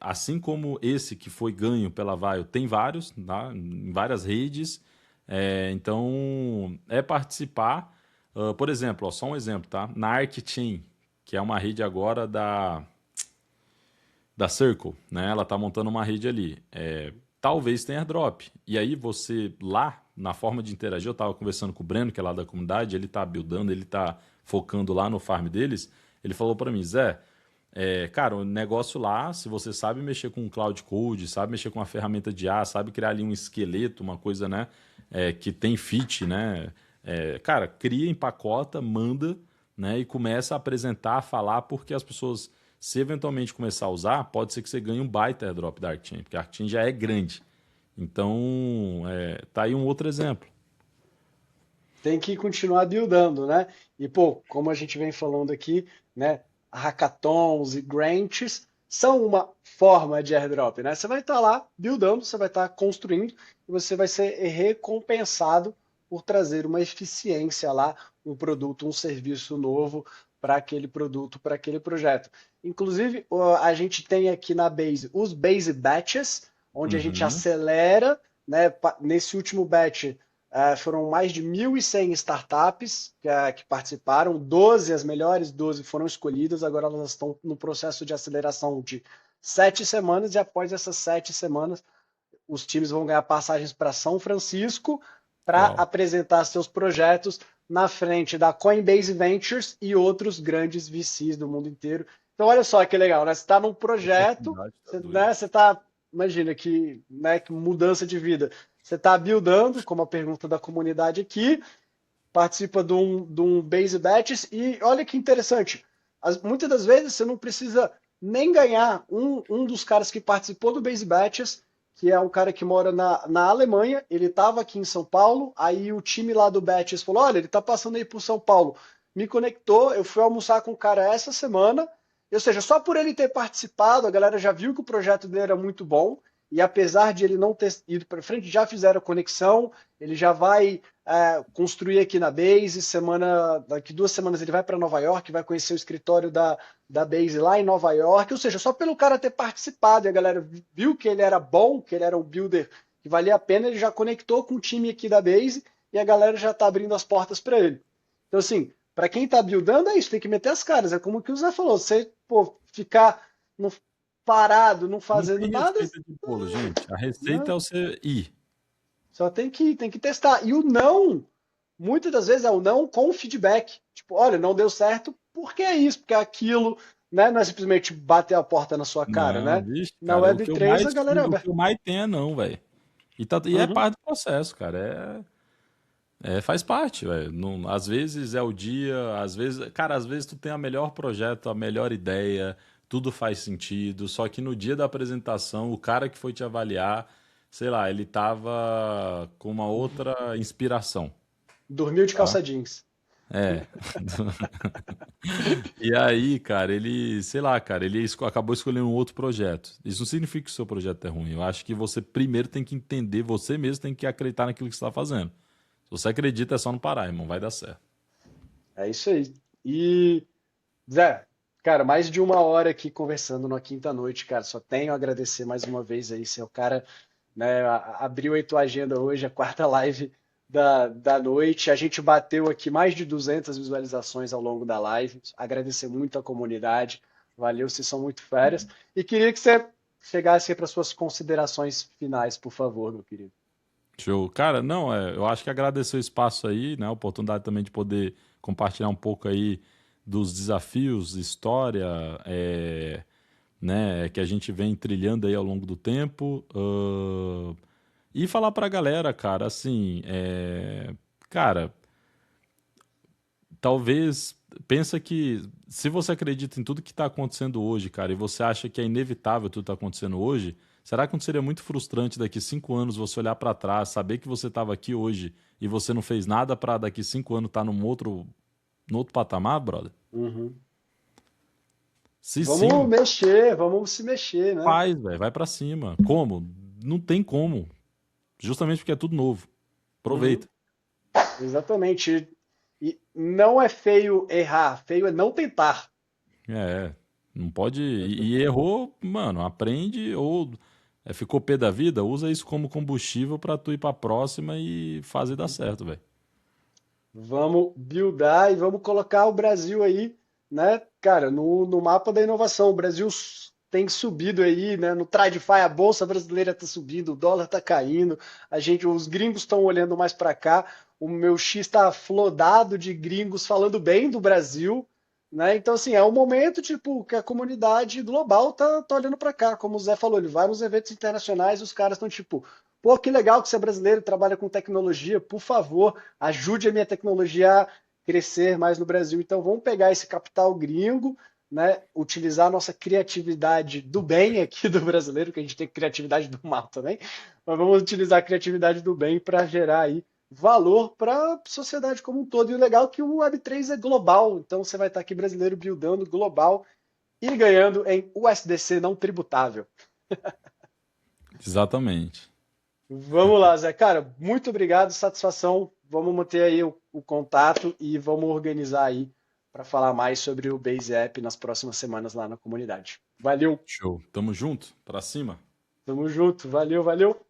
Assim como esse que foi ganho pela Vaio, tem vários, tá? Em várias redes. Então, é participar. Por exemplo, ó, só um exemplo, tá? Na ArcChain, que é uma rede agora da Circle, né? Ela tá montando uma rede ali. Talvez tenha airdrop. E aí você lá, na forma de interagir, eu tava conversando com o Breno, que é lá da comunidade, ele tá buildando, ele tá focando lá no farm deles. Ele falou para mim, Zé, cara, o negócio lá, se você sabe mexer com Cloud Code, sabe mexer com uma ferramenta de IA, sabe criar ali um esqueleto, uma coisa, né, que tem fit, né? Cara, cria, empacota, manda, né, e começa a apresentar, a falar, porque as pessoas, se eventualmente começar a usar, pode ser que você ganhe um baita airdrop da ArcChain, porque a ArcChain já é grande. Então, tá aí um outro exemplo. Tem que continuar buildando, né? E, pô, como a gente vem falando aqui, né? Hackathons e grants são uma forma de airdrop, né? Você vai estar lá buildando, você vai estar construindo e você vai ser recompensado por trazer uma eficiência lá, um produto, um serviço novo para aquele produto, para aquele projeto. Inclusive, a gente tem aqui na Base os Base Batches, onde a gente Uhum. acelera, né? Nesse último batch foram mais de 1.100 startups que participaram, 12, as melhores 12 foram escolhidas, agora elas estão no processo de aceleração de 7 semanas, e após essas 7 semanas, os times vão ganhar passagens para São Francisco para Uau. apresentar seus projetos na frente da Coinbase Ventures e outros grandes VCs do mundo inteiro. Então, olha só que legal, né? Você está num projeto, Oportunidade tá você, doido. né, você está, imagina que, né, que mudança de vida. Você está buildando, como a pergunta da comunidade aqui, participa de um Base Batches e olha que interessante. Muitas das vezes você não precisa nem ganhar um dos caras que participou do Base Batches, que é um cara que mora na Alemanha, ele estava aqui em São Paulo, aí o time lá do Batches falou, olha, ele está passando aí por São Paulo, me conectou, eu fui almoçar com o cara essa semana, ou seja, só por ele ter participado, a galera já viu que o projeto dele era muito bom, e apesar de ele não ter ido para frente, já fizeram a conexão, ele já vai construir aqui na Base, daqui 2 semanas ele vai para Nova York, vai conhecer o escritório da Base lá em Nova York, ou seja, só pelo cara ter participado e a galera viu que ele era bom, que ele era um builder que valia a pena, ele já conectou com o time aqui da Base e a galera já está abrindo as portas para ele. Então, assim, para quem está buildando, é isso, tem que meter as caras, é como que o Zé falou, você ficar parado, não Não fazendo tem nada, receita de bolo, gente. A receita né? é você ir. Só tem que testar. E o não, muitas das vezes é o não com feedback. Tipo, olha, não deu certo, porque é isso, porque é aquilo, né? Não é simplesmente bater a porta na sua cara, Não, né? vixe, Na cara, Web3 a galera é o aberta. que eu mais tenho é não, velho. E é Uhum. parte do processo, cara. Faz parte, velho. Às vezes é o dia, às vezes, cara, às vezes tu tem a melhor projeto, a melhor ideia, tudo faz sentido, só que no dia da apresentação, o cara que foi te avaliar, sei lá, ele tava com uma outra inspiração, Dormiu de tá? calça jeans. É. E aí, cara, ele, sei lá, cara, ele acabou escolhendo um outro projeto. Isso não significa que o seu projeto é ruim. Eu acho que você primeiro tem que entender, você mesmo tem que acreditar naquilo que você está fazendo. Se você acredita, é só não parar, irmão, vai dar certo. É isso aí. E, Zé, cara, mais de 1 hora aqui conversando na quinta noite, cara. Só tenho a agradecer mais uma vez aí, seu cara, né? Abriu aí tua agenda hoje, a quarta live da noite. A gente bateu aqui mais de 200 visualizações ao longo da live. Agradecer muito a comunidade. Valeu, vocês são muito férias. E queria que você chegasse aí para suas considerações finais, por favor, meu querido. Show. Cara, não, eu acho que agradecer o espaço aí, né? A oportunidade também de poder compartilhar um pouco aí dos desafios, história, né, que a gente vem trilhando aí ao longo do tempo. E falar pra galera, cara, assim, cara, talvez pensa que se você acredita em tudo que está acontecendo hoje, cara, e você acha que é inevitável tudo que está acontecendo hoje, será que não seria muito frustrante daqui 5 anos você olhar para trás, saber que você estava aqui hoje e você não fez nada para daqui 5 anos estar no outro patamar, brother? Uhum. Se Vamos sim, mexer, vamos se mexer, né? faz, velho, vai para cima. Como? Não tem como. Justamente porque é tudo novo. Uhum. Aproveita. Exatamente. E não é feio errar, feio é não tentar. É, não pode. E errou, mano, aprende ou ficou pé da vida, usa isso como combustível pra tu ir pra próxima e fazer dar certo, velho. Vamos buildar e vamos colocar o Brasil aí, né, cara, no mapa da inovação. O Brasil tem subido aí, né? No TradFi a bolsa brasileira está subindo, o dólar está caindo, os gringos estão olhando mais para cá. O meu X está flodado de gringos falando bem do Brasil, né? Então assim é um momento tipo que a comunidade global tá olhando para cá, como o Zé falou, ele vai nos eventos internacionais, os caras estão tipo, pô, que legal que você é brasileiro, trabalha com tecnologia, por favor, ajude a minha tecnologia a crescer mais no Brasil. Então vamos pegar esse capital gringo, né, utilizar a nossa criatividade do bem aqui do brasileiro, que a gente tem criatividade do mal também, mas vamos utilizar a criatividade do bem para gerar aí valor para a sociedade como um todo. E o legal é que o Web3 é global, então você vai estar aqui brasileiro buildando global e ganhando em USDC não tributável. Exatamente. Vamos lá, Zé. Cara, muito obrigado, satisfação. Vamos manter aí o contato e vamos organizar aí para falar mais sobre o Base App nas próximas semanas lá na comunidade. Valeu, Show. Tamo junto, pra cima. tamo junto, valeu, valeu.